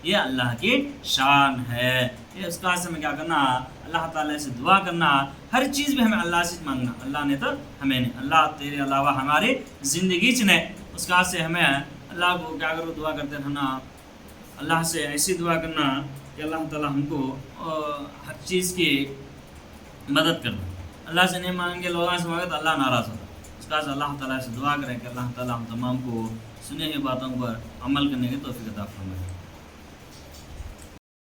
یہ اللہ کی شان ہے. یہ اس کا سے میں کیا کرنا اللہ تعالیٰ سے دعا کرنا. ہر چیز بھی ہمیں اللہ سے مانگنا. اللہ نے تو ہمیں نہیں. اللہ تیرے علاوہ ہماری زندگی چنے. اس کا سے ہمیں اللہ کو کیا کرو دعا کرتے رہنا. اللہ سے ایسی دعا کرنا کہ اللہ تعالیٰ ہم کو ہر چیز کی مدد کرنا. اللہ سے نہیں مانگیں گے لوگوں سے مانگے تو اللہ ناراض ہوتا. اس کا سے اللہ تعالیٰ سے دعا کریں کہ اللہ تعالیٰ ہم تمام کو سنے ہوئی باتوں پر عمل کرنے کی توفیق عطا فرمائے.